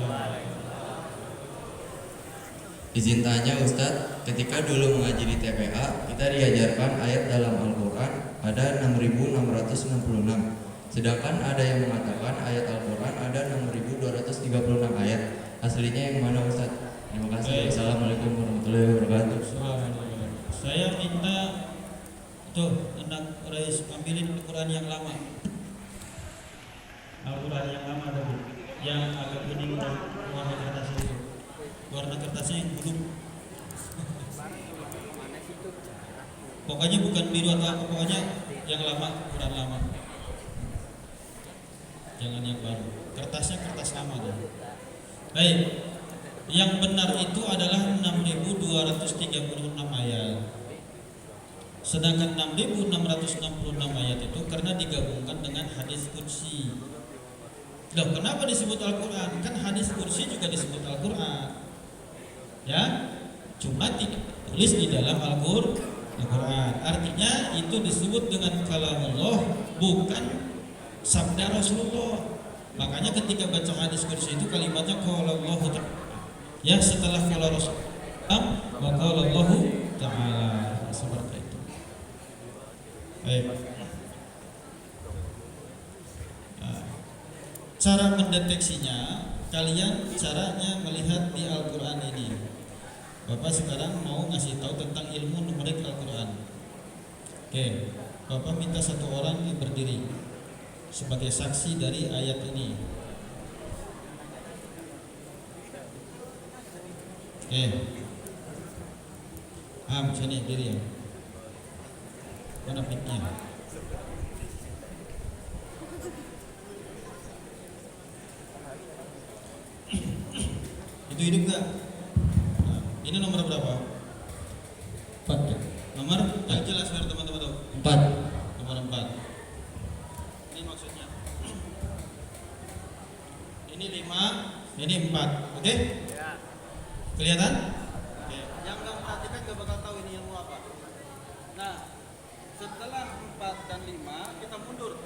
Izin tanya Ustadz, ketika dulu mengaji di TPA, kita diajarkan ayat dalam Al-Quran ada 6.666. Sedangkan ada yang mengatakan ayat Al-Quran ada 6.236 ayat. Aslinya yang mana Ustadz? Terima kasih. Assalamualaikum warahmatullahi wabarakatuh. Saya minta tuh anak Rais ambilin Al-Quran yang lama. Al-Quran yang lama tadi, yang agak kuning dan warna kertas itu. Warna kertasnya yang belum. Pokoknya bukan biru atau apa, pokoknya yang lama, Quran lama. Jangan yang baru. Kertasnya kertas lama kan. Baik. Yang benar itu adalah 6.236 ayat. Sedangkan 6.666 ayat itu karena digabungkan dengan hadis qudsi. Loh, kenapa disebut Al-Quran? Kan hadis qudsi juga disebut Al-Quran. Ya, cuma tidak tulis di dalam Al-Quran. Artinya itu disebut dengan kalamullah, bukan sabda Rasulullah. Makanya ketika baca hadis qudsi itu kalimatnya qalallahu ta'ala. Ya, setelah qala Rasulullah wa qalallahu ta'ala, seperti itu. Baik. Nah, cara mendeteksinya, kalian caranya melihat di Al-Quran ini. Bapak sekarang mau ngasih tahu tentang ilmu numerik Al-Quran. Oke, Bapak minta satu orang yang berdiri sebagai saksi dari ayat ini. Oke, sini diri ya. Mana mic-nya? Itu hidup gak? Ini nomor berapa? 4 ya? Nomor yang jelas biar teman-teman tahu. 4. Nomor 4. Ini maksudnya Ini 4. Oke? Kelihatan? Oke. Yang nggak memperhatikan nggak bakal tahu ini ilmu apa. Nah, setelah 4 dan 5 kita mundur.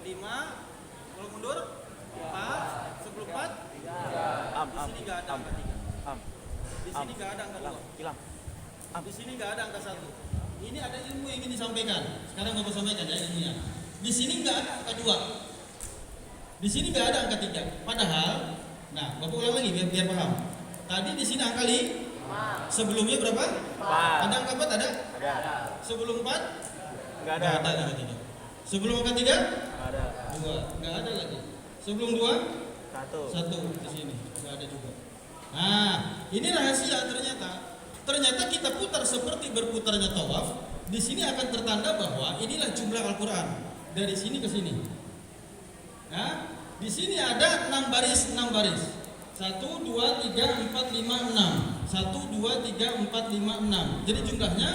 5 kalau mundur 4 sebelum 4 di sini nggak ada angka 3. Di sini nggak ada angka 2. Di sini nggak ada angka 1. Ini ada ilmu yang ingin disampaikan. Sekarang Bapak sampaikan ya ilmunya. Di sini nggak ada angka 2. Di sini nggak ada angka 3. Padahal, nah Bapak ulang lagi biar paham. Tadi di sini angka 5. Sebelumnya berapa? 4. Ada angka 4 ada? Ada. Sebelum 4? Nggak ada angka 3. Sebelum angka 3? Ada. 2. Nggak ada lagi. Sebelum 2? 1 di sini. Nggak ada juga. Nah, ini rahasia ternyata. Ternyata kita putar seperti berputarnya tawaf. Di sini akan tertanda bahwa inilah jumlah Al-Quran dari sini ke sini. Nah, di sini ada 6 baris, 6 baris. 1, 2, 3, 4, 5, 6. 1, 2, 3, 4, 5, 6. Jadi jumlahnya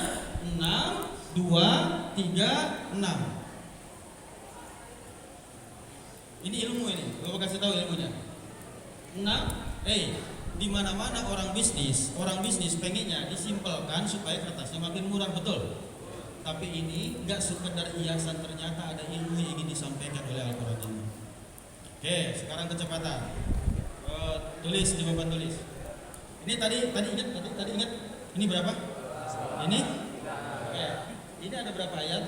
6, 2, 3, 6. Ini ilmu ini. Bapak kasih tahu ilmunya. 6, di mana-mana orang bisnis pengennya disimpelkan supaya kertasnya makin murah, betul. Tapi ini enggak sekedar hiasan, ternyata ada ilmu yang ingin disampaikan oleh Al-Quran ini. Oke, sekarang kecepatan. Tulis di papan tulis. Ini tadi ingat ini berapa? Ini? Oke. Ini ada berapa ayat?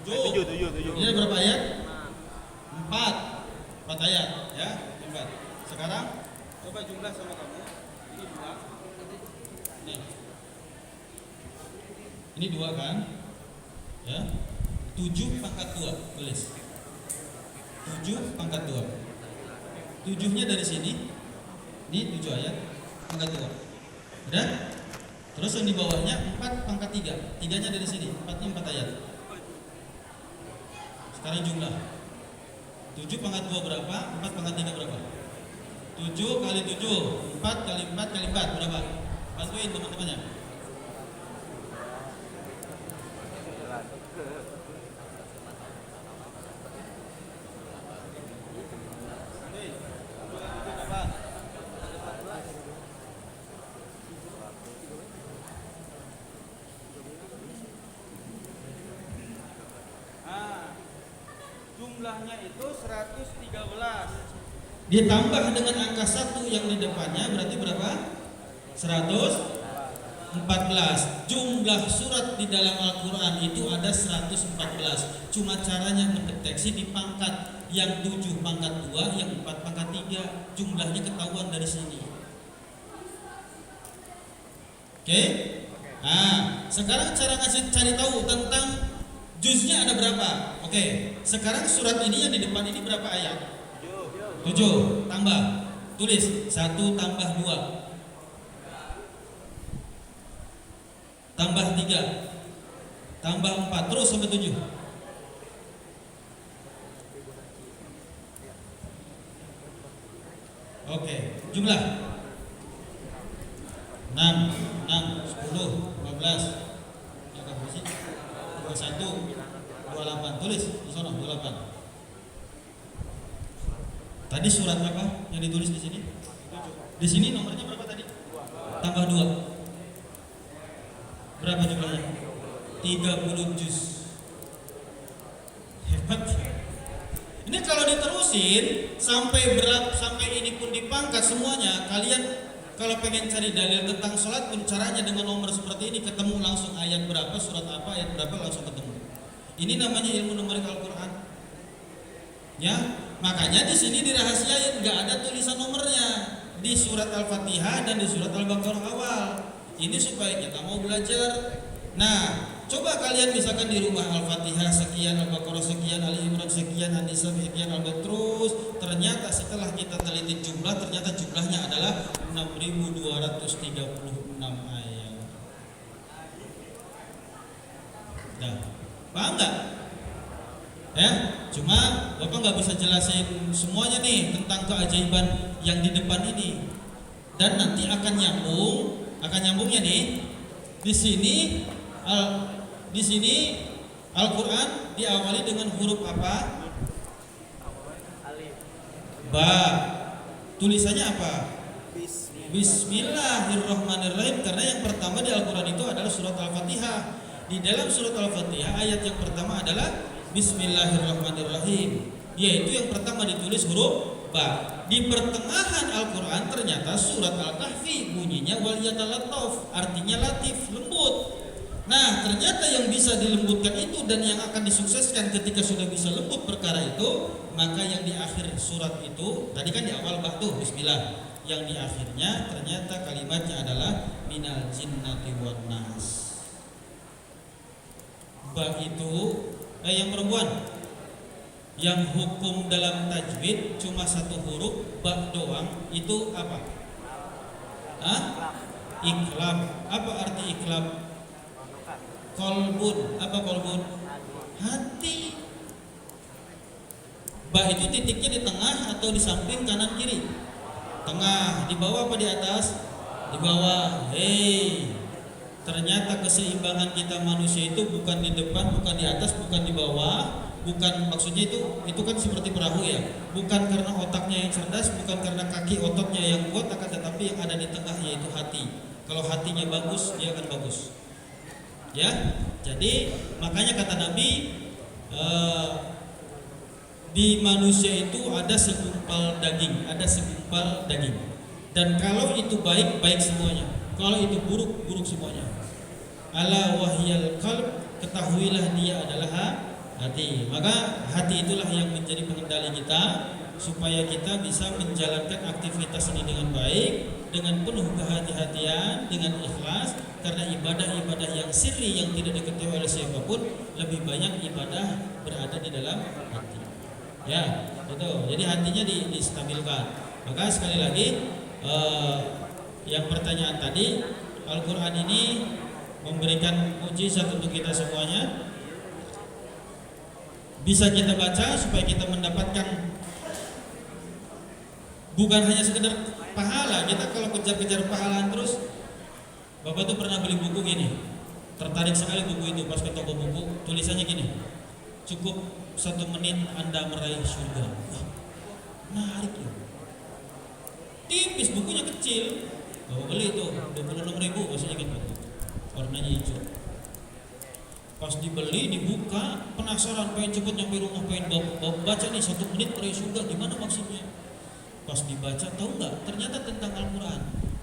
7. Ini ada berapa ayat? 4 ayat ya. 4. Sekarang Coba jumlah sama kamu. Ini 2. nih. Ini 2 kan? Ya. 7 pangkat 2 tulis. 7 pangkat 2. 7-nya dari sini. Ini 7 ayat pangkat 2. Udah? Terus yang di bawahnya 4 pangkat 3. 3-nya dari sini. 4-nya 4 ayat. Sekarang jumlah. 7 pangkat 2 berapa? 4 pangkat 3 berapa? 7 kali 7, 4 kali 4 kali 4 berapa? Bantuin teman-temannya. Jumlahnya itu 113. Ditambah dengan angka 1 yang di depannya berarti berapa? 114. Jumlah surat di dalam Al-Quran itu ada 114. Cuma caranya mendeteksi di pangkat. Yang 7 pangkat 2, yang 4 pangkat 3. Jumlahnya ketahuan dari sini. Oke? Nah, sekarang cara cari tahu tentang juznya ada berapa? Oke, sekarang surat ini yang di depan ini berapa ayat? 7, tambah, tulis 1 tambah 2 tambah 3 tambah 4 terus sampai 7. Oke, jumlah 6, 10, 15 ya kan sih? 21, 28 tulis di sana 28. Tadi surat apa yang ditulis di sini? Di sini nomornya berapa tadi? Tambah 2. Berapa jumlahnya? 30 juz. Hebat. Ini kalau diterusin sampai ini pun dipangkat semuanya, kalian kalau pengen cari dalil tentang sholat pun caranya dengan nomor seperti ini, ketemu langsung ayat berapa, surat apa, ayat berapa langsung ketemu. Ini namanya ilmu numerik Al-Quran. Ya, makanya di sini dirahasiain, nggak ada tulisan nomornya di surat Al-Fatihah dan di surat Al-Baqarah awal. Ini supaya kita mau belajar. Nah, coba kalian misalkan di rumah Al-Fatihah sekian, Al-Baqarah sekian, Ali Imran sekian, An-Nisa sekian, terus ternyata setelah kita teliti jumlah, ternyata jumlahnya adalah 6.236 ayat. Nah, paham nggak? Ya, cuma Bapak nggak bisa jelasin semuanya nih tentang keajaiban yang di depan ini. Dan nanti akan nyambungnya nih. Di sini Al-Quran diawali dengan huruf apa? Ba. tulisannya apa? Bismillahirrahmanirrahim, karena yang pertama di Al-Quran itu adalah surat Al-Fatihah. Di dalam surat Al-Fatihah ayat yang pertama adalah Bismillahirrahmanirrahim, yaitu yang pertama ditulis huruf ba. Di pertengahan Al-Quran ternyata surat Al-Kahfi bunyinya wal yatalattaf, artinya latif, lembut. Nah, ternyata yang bisa dilembutkan itu dan yang akan disukseskan ketika sudah bisa lembut perkara itu, maka yang di akhir surat itu, tadi kan di awal bah tuh bismillah, yang di akhirnya ternyata kalimatnya adalah minal jinnati wan nas. Ba itu yang perempuan, yang hukum dalam tajwid cuma satu huruf ba doang, itu apa? Hah? Iqlab. Apa arti iqlab? Kolbun. Apa kolbun? Hati. Ba itu titiknya di tengah atau di samping, kanan kiri? Tengah. Di bawah apa di atas? Di bawah. Hei, ternyata keseimbangan kita manusia itu bukan di depan, bukan di atas, bukan di bawah. Bukan, maksudnya itu kan seperti perahu ya. Bukan karena otaknya yang cerdas, bukan karena kaki ototnya yang kuat, akan tetapi yang ada di tengah yaitu hati. Kalau hatinya bagus, dia akan bagus. Ya, jadi makanya kata Nabi, di manusia itu ada segumpal daging, dan kalau itu baik, baik semuanya, kalau itu buruk, buruk semuanya. Ala wahyal qalb, ketahuilah dia adalah hati. Maka hati itulah yang menjadi pengendali kita, supaya kita bisa menjalankan aktivitas ini dengan baik, dengan penuh kehati-hatian, dengan ikhlas. Karena ibadah-ibadah yang sirri, yang tidak diketahui oleh siapapun, lebih banyak ibadah berada di dalam hati. Ya, itu. Jadi hatinya distabilkan. Maka sekali lagi, yang pertanyaan tadi, Al-Quran ini memberikan mukjizat untuk kita semuanya. Bisa kita baca supaya kita mendapatkan bukan hanya sekedar pahala. Kita kalau kejar-kejar pahala terus, Bapak tuh pernah beli buku gini, tertarik sekali buku itu, pas ke toko buku tulisannya gini, cukup 1 menit Anda meraih surga. Wah, menarik ya. Tipis, bukunya kecil. Bapak beli itu 26.000, masih ingat Bapak, warnanya hijau. Pas dibeli, dibuka, penasaran, pengen cepet nyampe rumah, pengen baca nih 1 menit meraih surga, gimana maksudnya? Pas dibaca, tahu nggak? Ternyata tentang Al-Quran.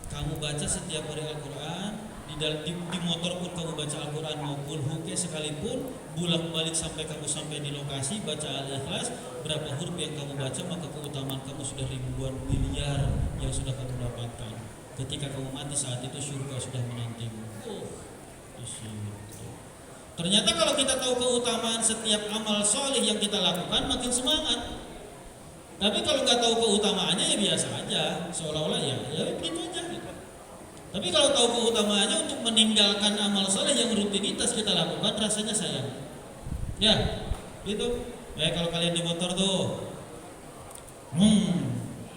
Kamu baca setiap hari Al-Quran, di motor pun kamu baca Al-Quran, maupun huke sekalipun, bolak-balik sampai kamu sampai di lokasi, baca Al-Ikhlas, berapa huruf yang kamu baca, maka keutamaan kamu sudah ribuan miliar yang sudah kamu dapatkan. Ketika kamu mati saat itu surga sudah menantimu. Ternyata kalau kita tahu keutamaan setiap amal soleh yang kita lakukan, makin semangat. Tapi kalau nggak tahu keutamaannya ya biasa aja, seolah-olah ya begitu aja gitu. Tapi kalau tahu keutamaannya untuk meninggalkan amal soleh yang rutinitas kita lakukan, rasanya sayang. Ya, gitu. Kalau kalian di motor tuh,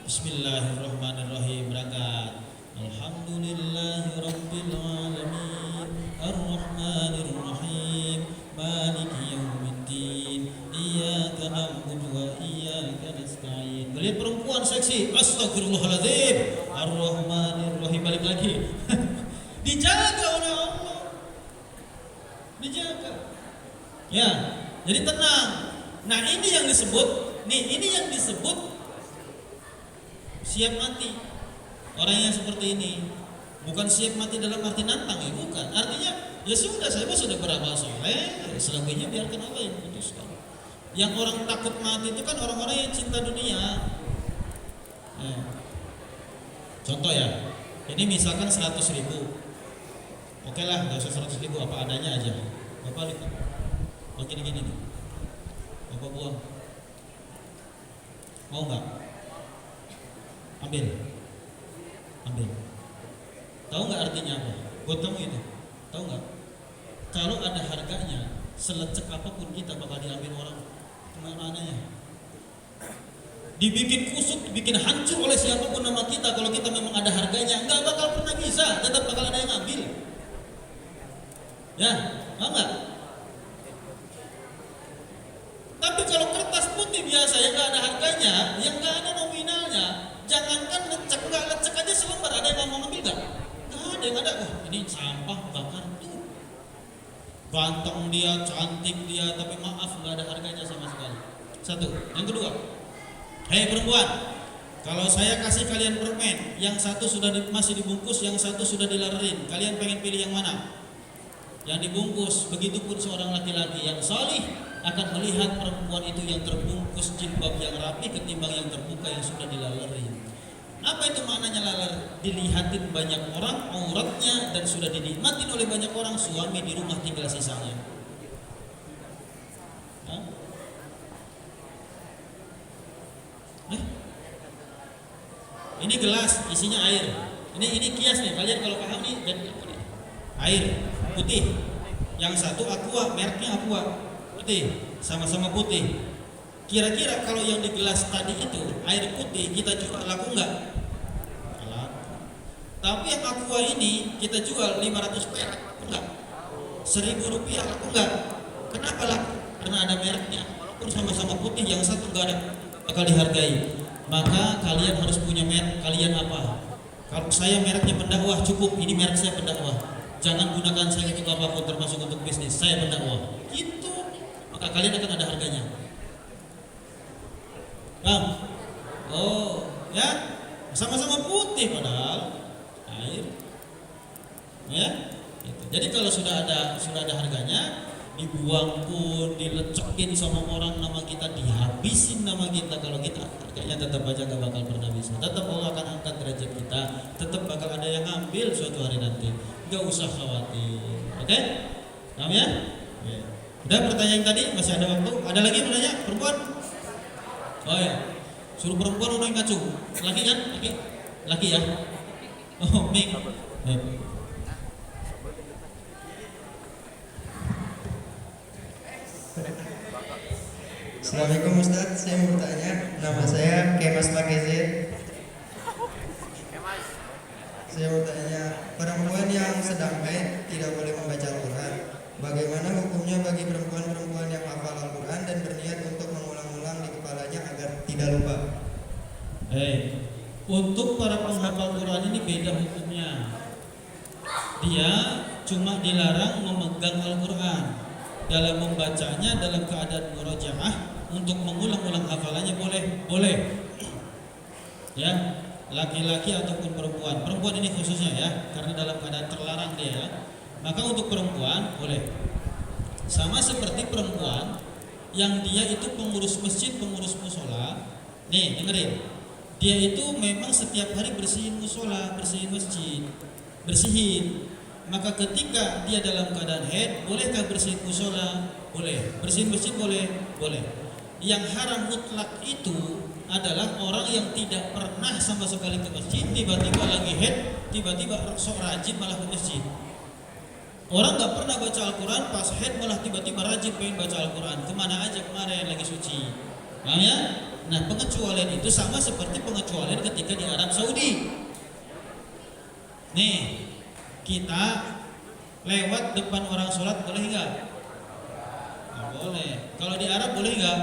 Bismillahirrahmanirrahim, berangkat. Alhamdulillahirabbil alamin, arrahmanirrahim, maliki yaumiddin, iyyaka na'budu wa iyyaka nasta'in. Beli perempuan seksi, astagfirullahaladzim, arrahmanirrahim, balik lagi. Dijaga oleh Allah, dijaga. Ya, jadi tenang. Nah, ini yang disebut siap mati. Orang yang seperti ini bukan siap mati dalam arti nantang, ya bukan. Artinya ya sudah, saya sudah beramal soleh, selebihnya biarkan Allah yang memutuskan. Yang orang takut mati itu kan orang-orang yang cinta dunia. Contoh ya, ini misalkan 100.000. Oke lah, nggak usah 100.000, apa adanya aja. Bapak lihat, gini nih, Bapak buang. Mau nggak? Ambil. Tahu nggak artinya apa? Buat kamu itu, tahu nggak? Kalau ada harganya, selecek apapun kita bakal diambil orang. Mana-mananya. Dibikin kusut, dibikin hancur oleh siapapun nama kita. Kalau kita memang ada harganya, nggak bakal pernah bisa. Tetap bakal ada yang ambil. Ya, nggak? Tapi kalau kertas putih biasa yang nggak ada harganya, yang nggak ada nominalnya, jangankan ganteng dia, cantik dia, tapi maaf nggak ada harganya sama sekali. Satu. Yang kedua, hei perempuan, kalau saya kasih kalian permen, yang satu masih dibungkus, yang satu sudah dilalerin, kalian pengen pilih yang mana? Yang dibungkus. Begitupun seorang laki-laki yang salih akan melihat perempuan itu yang terbungkus jilbab yang rapi ketimbang yang terbuka yang sudah dilalerin. Apa itu maknanya laler? Dilihatin banyak orang auratnya dan sudah dinikmatin oleh banyak orang, suami di rumah tinggal sisanya. Hah? Ini gelas isinya air. Ini kias nih. Kalian kalau paham nih, jadi apa nih? Air putih. Yang satu aqua, mereknya aqua. Putih, sama-sama putih. Kira-kira kalau yang di gelas tadi itu air putih kita jual laku enggak? Laku. Tapi yang aqua ini kita jual 500 perak laku enggak? 1.000 rupiah laku enggak? Kenapa laku? Karena ada mereknya. Walaupun sama-sama putih, yang satu enggak ada bakal dihargai. Maka kalian harus punya merek kalian apa? Kalau saya mereknya pendakwah cukup, ini merek saya pendakwah. Jangan gunakan saya untuk apapun termasuk untuk bisnis. Saya pendakwah. Gitu. Maka kalian akan ada harganya. Bang, oh ya, sama-sama putih padahal air, ya. Gitu. Jadi kalau sudah ada harganya, dibuang pun, dilecokin sama orang, nama kita dihabisin nama kita, kalau kita harganya tetap aja gak bakal pernah bisa. Tetap Allah akan angkat derajat kita, tetap bakal ada yang ngambil suatu hari nanti. Gak usah khawatir, oke? Paham ya? Ya. Udah pertanyaan tadi masih ada waktu. Ada lagi yang menanya perempuan? Oh ya, suruh perempuan orang ngacu. Laki kan? Laki ya? Oh, Ming. Assalamualaikum Ustaz, saya mau bertanya. Nama saya Kemas Pakizir. Saya mau tanya, perempuan yang sedang haid tidak boleh membaca Al-Quran. Bagaimana hukumnya bagi perempuan-perempuan yang hafal Al-Quran dan berniat untuk mengulang-ulang di kepalanya agar tidak lupa? Untuk para penghafal Quran ini beda hukumnya. Dia cuma dilarang memegang Al-Quran. Dalam membacanya dalam keadaan murojaah, untuk mengulang-ulang hafalannya boleh. Ya, laki-laki ataupun perempuan. Perempuan ini khususnya ya, karena dalam keadaan terlarang dia ya. Maka untuk perempuan boleh. Sama seperti perempuan yang dia itu pengurus masjid, pengurus musola. Nih, dengerin. Dia itu memang setiap hari bersihin musola, bersihin masjid, bersihin. Maka ketika dia dalam keadaan haid, bolehkah bersihin musola? Boleh. Bersihin masjid boleh? Boleh. Yang haram mutlak itu adalah orang yang tidak pernah sama sekali ke masjid, tiba-tiba lagi haid, tiba-tiba sok rajin malah ke masjid. Orang gak pernah baca Al-Quran, pas haid malah tiba-tiba rajin pengen baca Al-Quran. Kemana aja kemarin lagi suci? Paham ya? Nah, pengecualian itu sama seperti pengecualian ketika di Arab Saudi. Nih, kita lewat depan orang sholat boleh nggak? Nggak boleh. Kalau di Arab boleh nggak?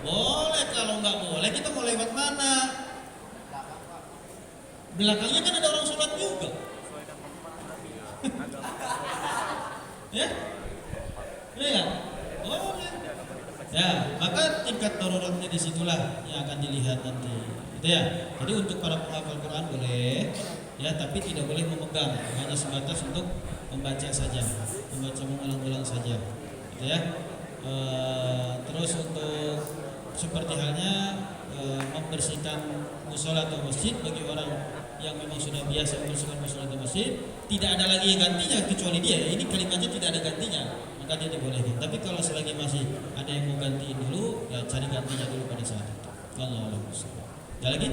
Boleh. Kalau nggak boleh, kita mau lewat mana? Belakangnya kan ada orang sholat juga. Ya? Iya. Boleh. Ya, maka tingkat daruratnya disitulah yang akan dilihat nanti. Gitu ya. Jadi untuk para penghafal Quran boleh, ya, tapi tidak boleh memegang, hanya sebatas untuk membaca saja, membaca mengulang-ulang saja. Gitu ya. Terus untuk seperti halnya membersihkan musola atau masjid bagi orang yang memang sudah biasa membersihkan musola atau masjid, tidak ada lagi yang gantinya kecuali dia. Ini kalimatnya tidak ada gantinya, maka dia dibolehkan. Tapi kalau selagi masih ada yang mau gantiin dulu, ya cari gantinya dulu pada saat itu. Wallahu a'lam. Ada lagi?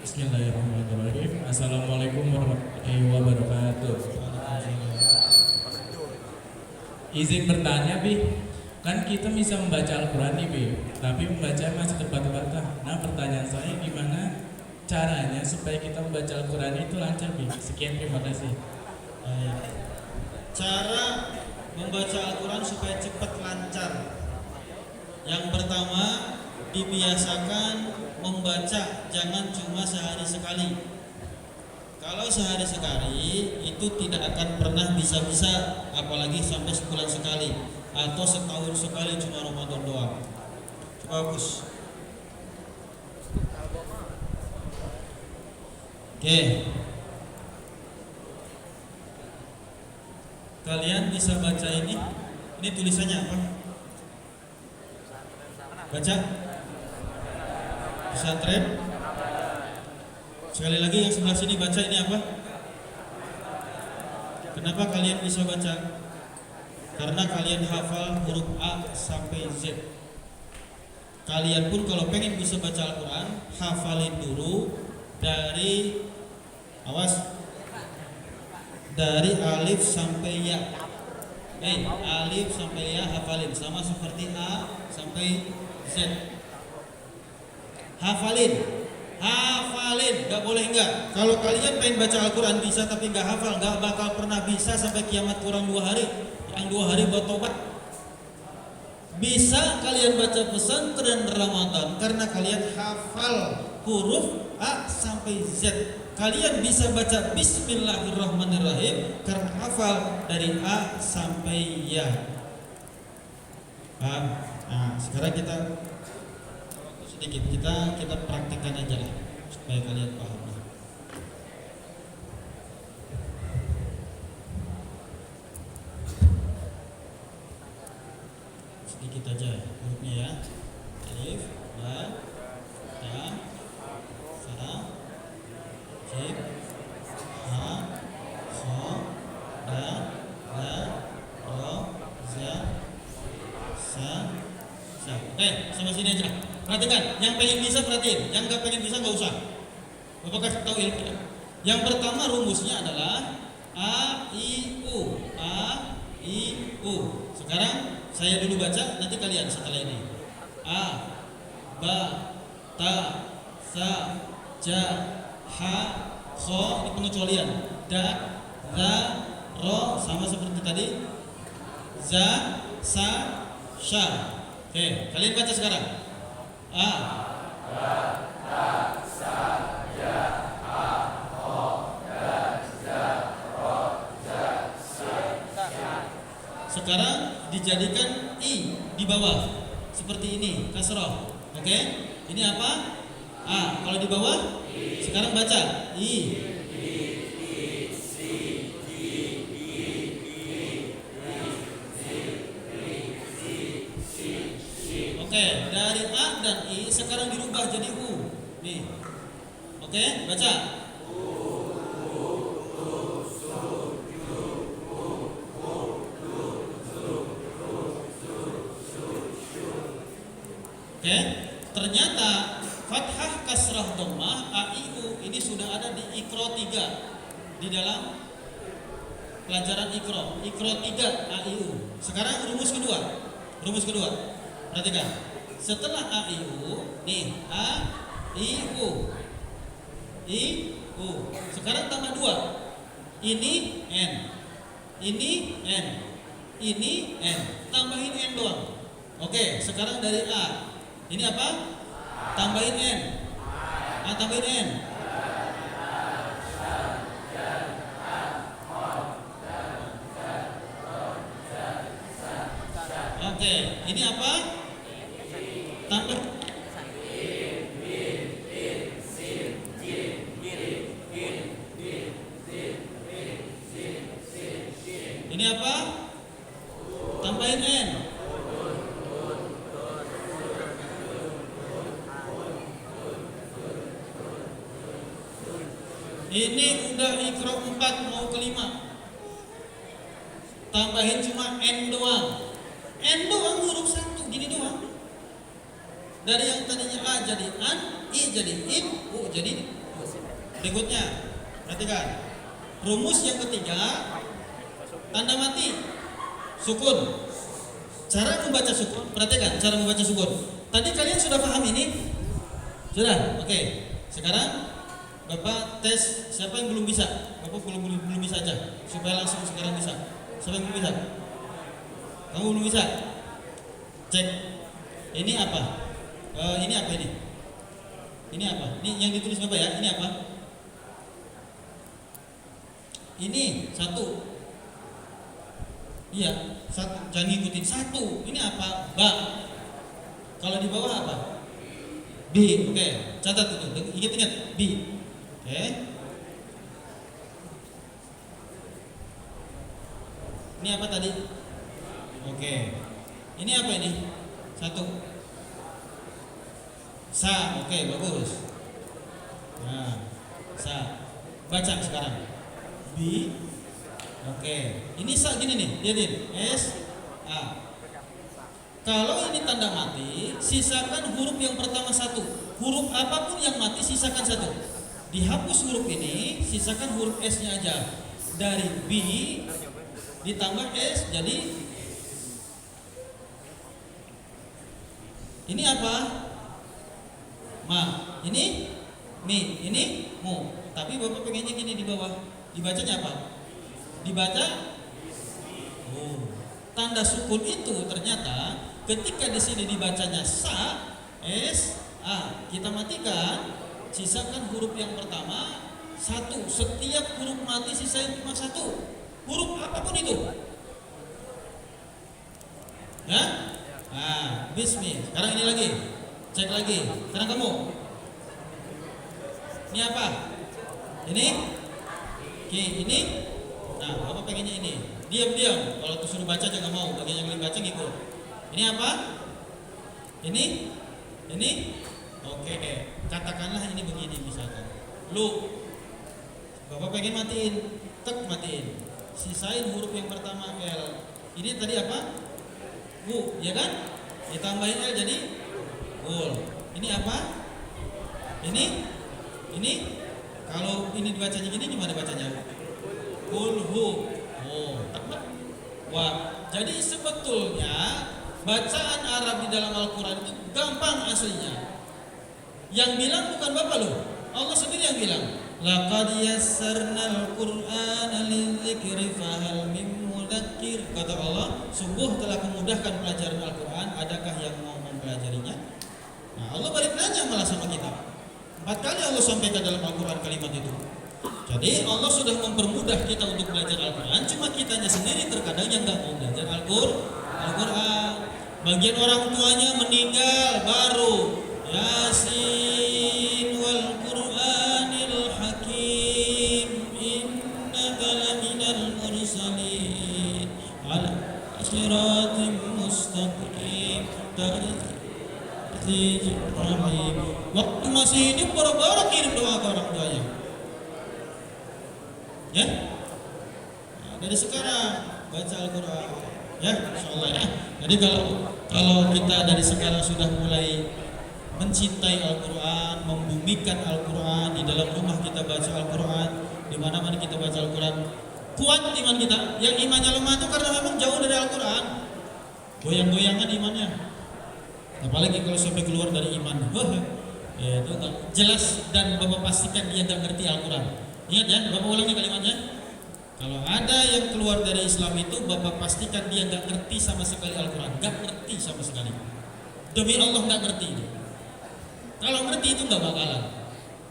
Bismillahirrahmanirrahim. Assalamualaikum warahmatullahi wabarakatuh. Izin bertanya, Bi. Kan kita bisa membaca Al-Quran nih, Bi, tapi membaca masih terbata-bata. Nah, pertanyaan saya, gimana caranya supaya kita membaca Al-Quran itu lancar, Bi? Sekian, terima kasih. Cara membaca Al-Quran supaya cepat lancar. Yang pertama, dibiasakan membaca, jangan cuma sehari sekali. Kalau sehari sekali itu tidak akan pernah bisa-bisa, apalagi sampai sebulan sekali atau setahun sekali cuma Ramadan doang. Coba hapus. Oke. Kalian bisa baca ini? Ini tulisannya apa? Baca? Pesantren? Sekali lagi yang sebelah sini baca, ini apa? Kenapa kalian bisa baca? Karena kalian hafal huruf A sampai Z. Kalian pun kalau pengen bisa baca Al-Quran, hafalin dulu dari, awas, dari alif sampai ya. Alif sampai ya hafalin, sama seperti A sampai Z. Hafalin, gak boleh enggak. Kalau kalian pengen baca Al-Quran bisa tapi gak hafal, gak bakal pernah bisa sampai kiamat kurang 2 hari. Yang 2 hari buat tobat. Bisa kalian baca pesantren Ramadan karena kalian hafal huruf A sampai Z. Kalian bisa baca Bismillahirrahmanirrahim karena hafal dari A sampai Ya. Paham? Nah, sekarang kita sedikit kita praktikkan aja lah supaya kalian paham. Sedikit aja hurufnya ya. Alif, ba, ta, sa, jim, ha, so, da, la, ro, za, sa, sa. Sama sini aja. Perhatikan, yang pengen bisa perhatiin, yang gak pengen bisa gak usah. Bapak kasih tahu ilmu. Yang pertama rumusnya adalah A, I, U. A, I, U. Sekarang saya dulu baca, nanti kalian setelah ini. A, ba, ta, sa, ja, ha, kho. Ini pengecualian. Da, za, ro. Sama seperti tadi. Za, sa, sha. Oke, kalian baca sekarang. A, ba, ta, sa, ja, ha, kho, da, za, ro, za, sa, sha. Sekarang dijadikan I di bawah seperti ini, kasroh. Oke? Ini apa? A. Kalau di bawah, sekarang baca I. Oke, dari A dan I sekarang dirubah jadi U. Nih. Oke, baca. Oke, ternyata fathah kasrah dhammah A I U ini sudah ada di Iqra 3 di dalam pelajaran Iqra 3 A I U. Sekarang rumus kedua. Perhatikan. Setelah A I U, nih A I U. Sekarang tambah 2. Ini N. Ini N. Ini N. Tambahin N doang. Oke, sekarang dari A. Ini apa? Tambahin N. Tambahin N. Oke, ini apa? Tambah. Ini apa? Tambahin N. Ini udah Iqra 4 mau ke 5. Tambahin cuma N doang. N doang huruf 1 gini doang. Dari yang tadinya A jadi an, I jadi in, U jadi U. Berikutnya, perhatikan. Rumus yang ketiga, tanda mati, sukun. Cara membaca sukun, perhatikan cara membaca sukun. Tadi kalian sudah paham ini? Sudah? Oke. Sekarang Bapak tes siapa yang belum bisa? Bapak belum bisa aja supaya langsung sekarang bisa. Siapa yang belum bisa? Kamu belum bisa? Cek. Ini apa? Ini apa ini? Ini apa? Ini yang ditulis Bapak ya. Ini apa? Ini satu. Iya, satu. Jangan ngikutin satu. Ini apa? Ba. Kalau di bawah apa? B. Oke. Catat itu. Ingat-ingat. B. Oke. Ini apa tadi? Oke. Ini apa ini? Satu. Sa. Oke, bagus. Nah, sa. Baca sekarang. B. Oke. Ini sa gini nih. Lihatin. S. A. Kalau ini tanda mati, sisakan huruf yang pertama satu. Huruf apapun yang mati, sisakan satu. Dihapus huruf ini, sisakan huruf S-nya aja. Dari B ditambah S jadi ini apa? Ma. Ini mi. Ini mu. Tapi Bapak pengennya gini di bawah. Dibacanya apa? Dibaca tanda sukun itu ternyata ketika di sini dibacanya sa, s, a. Kita matikan, sisakan huruf yang pertama satu. Setiap huruf mati sisain cuma satu. Huruf apapun itu. Ya? Nah, bismi. Sekarang ini lagi. Cek lagi. Sekarang kamu. Ini apa? Ini? Oke, ini. Nah, Bapak pengennya ini. Diam-diam. Kalau tuh suruh baca jangan mau. Bagian yang baca ngikut. Ini apa? Ini? Ini? Oke. Katakanlah ini begini misalkan. Lu. Bapak pengen matiin. Tek matiin. Sisain huruf yang pertama L. Ini tadi apa? U, ya kan? Ditambahin L jadi ul. Ini apa? Ini? Ini? Kalau ini dibacanya gini gimana bacanya? Ulhu. Oh, tepat. Wah, jadi sebetulnya bacaan Arab di dalam Al-Quran itu gampang aslinya. Yang bilang bukan Bapak loh, Allah sendiri yang bilang. Laqad yassarnal Qur'ana lidzikri fahal mim mudzakir. Kata Allah, sungguh telah memudahkan pelajaran Al-Quran. Adakah yang mau mempelajarinya? Nah, Allah balik nanya malah sama kita. 4 kali Allah sampaikan dalam Al-Quran kalimat itu. Jadi Allah sudah mempermudah kita untuk belajar Al-Quran. Cuma kitanya sendiri terkadang yang nggak mau belajar Al-Quran. Bagian orang tuanya meninggal baru Yasin wal Qur'anil Hakim innaka laminal mursalin ala siratim mustaqim Rahim. Waktu masih hidup baru-baru kirim doa ke orang tuanya. Ya, nah, dari sekarang baca Al-Quran. Ya, insyaallah ya. Jadi kalau kita dari sekarang sudah mulai mencintai Al-Quran, membumikan Al-Quran, di dalam rumah kita baca Al-Quran, di mana-mana kita baca Al-Quran, kuat iman kita. Yang imannya lemah itu karena memang jauh dari Al-Quran, goyang-goyangan imannya. Apalagi kalau sampai keluar dari iman, ya itu kan jelas dan Bapak pastikan dia nggak ngerti Al-Quran. Ingat ya, Bapak ulangi kalimatnya. Kalau ada yang keluar dari Islam itu, Bapak pastikan dia nggak ngerti sama sekali Al-Quran, nggak ngerti sama sekali. Demi Allah nggak ngerti. Kalau ngerti itu nggak bakalan.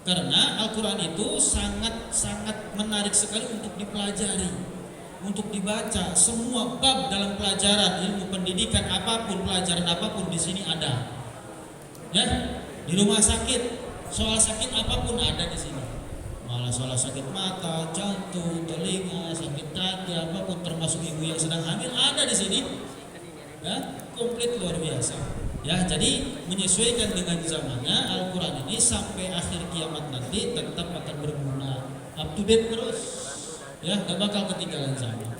Karena Al-Quran itu sangat menarik sekali untuk dipelajari, untuk dibaca. Semua bab dalam pelajaran ilmu pendidikan apapun, pelajaran apapun di sini ada. Ya, di rumah sakit, soal sakit apapun ada di sini. Malah soal sakit mata, jantung, telinga, sakit kaki, apapun termasuk ibu yang sedang hamil ada di sini. Ya, komplit luar biasa. Ya, jadi menyesuaikan dengan zamannya Al-Quran ini sampai akhir kiamat nanti tetap akan berguna, up to date terus. Ya, gak bakal ketinggalan zaman.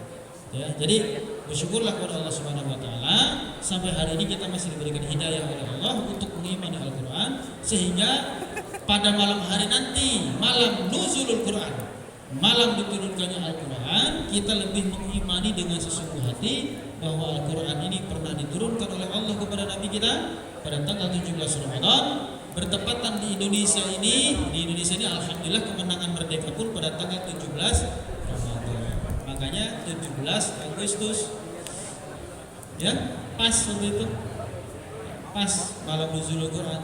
Ya, jadi bersyukurlah kepada Allah Subhanahu Wa Taala sampai hari ini kita masih diberikan hidayah oleh Allah untuk mengimani Al-Quran sehingga pada malam hari nanti, malam nuzulul Quran, malam diturunkannya Al-Quran, kita lebih mengimani dengan sesungguh hati bahwa Al-Quran ini pernah diturunkan oleh Allah kepada Nabi kita pada tanggal 17 Ramadan, bertepatan di Indonesia ini alhamdulillah kemenangan merdeka pun pada tanggal 17 Ramadan. Makanya 17 Agustus Ya, pas waktu itu. Pas malam nuzulul Quran.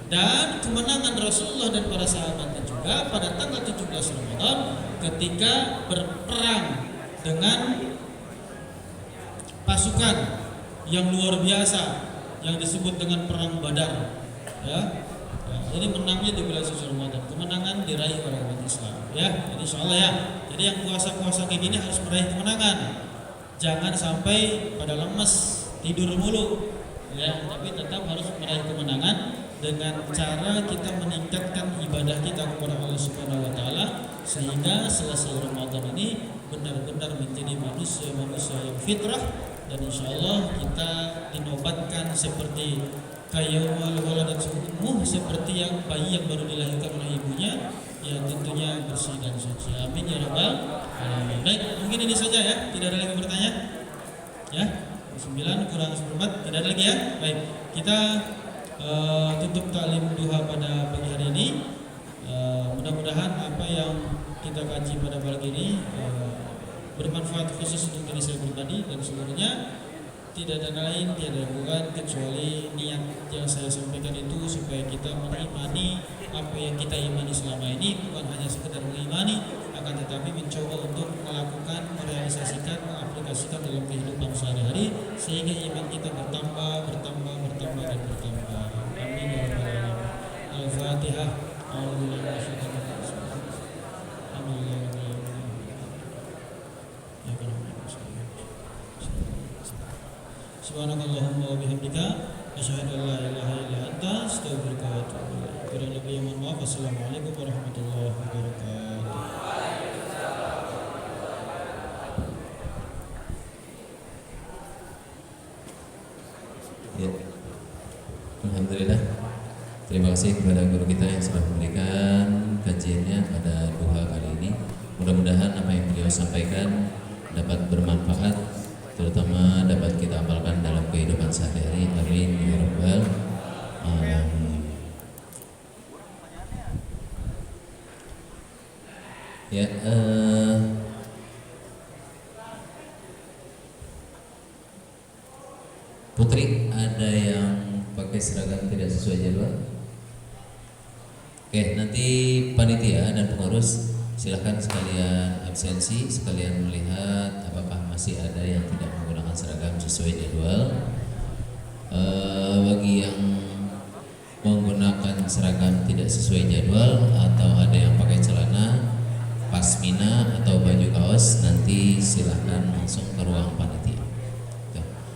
Dan kemenangan Rasulullah dan para sahabatnya juga pada tanggal 17 Ramadan ketika berperang dengan pasukan yang luar biasa yang disebut dengan perang Badar. Ya. Ya, jadi menangnya di bulan suci Ramadan. Kemenangan diraih oleh umat Islam. Ya, jadi insyaallah ya. Jadi yang puasa-puasa kayak gini harus meraih kemenangan. Jangan sampai pada lemes, tidur mulu. Ya, tapi tetap harus meraih kemenangan dengan cara kita meningkatkan ibadah kita kepada Allah Subhanahu wa taala sehingga selesai Ramadan ini benar-benar menjadi manusia yang fitrah dan insyaallah kita dinobatkan seperti kayaumul waladatu ummuh, seperti yang bayi yang baru dilahirkan oleh ibunya, ya tentunya bersih dan suci. Amin ya rabbal alamin. Baik, mungkin ini saja ya. Tidak ada lagi pertanyaan? Ya. 9 kurang 1/4, tidak ada lagi ya. Baik, kita tutup taklim duha pada pagi hari ini. Mudah-mudahan apa yang kita kaji pada pagi ini bermanfaat khusus untuk diri saya pribadi dan seluruhnya. Tidak ada lain, tidak ada bukan kecuali niat yang saya sampaikan itu supaya kita mengimani apa yang kita imani selama ini, bukan hanya sekedar mengimani, akan tetapi mencoba untuk melakukan, merealisasikan, mengaplikasikan dalam kehidupan sehari-hari sehingga iman kita bertambah dan bertambah. Amin ya rabbal alamin. Al-Fatihah. Subhanakallahumma wa bihamdika asyhadu an la ilaha illa anta astaghfiruka wa atubu ilaik. Kurang lebih mohon maaf. Wassalamualaikum warahmatullahi wabarakatuh. Ya. Alhamdulillah. Terima kasih kepada guru kita yang sudah memberikan kajiannya pada duha kali ini. Mudah-mudahan apa yang beliau sampaikan dapat bermanfaat, terutama dapat kita amalkan dalam kehidupan sehari-hari. Amin ya rabbal alamin. Ya, Putri, ada yang pakai seragam tidak sesuai jadwal? Oke, nanti panitia dan pengurus silahkan sekalian absensi, sekalian melihat apakah masih ada yang tidak menggunakan seragam sesuai jadwal. Bagi yang menggunakan seragam tidak sesuai jadwal atau ada yang pakai celana pasmina atau baju kaos, nanti silahkan langsung ke ruang panitia.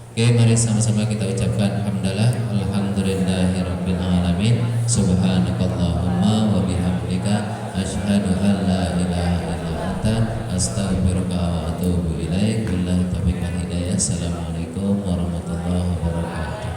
Oke, mari sama-sama kita ucapkan hamdalah, alhamdulillahirabbil alamin, subhanakallahumma wa bihamdika asyhadu an la ilaha illa anta astaghfiruka wa atubu ilaik. Billahi taufiq wal hidayah. Assalamualaikum warahmatullahi wabarakatuh.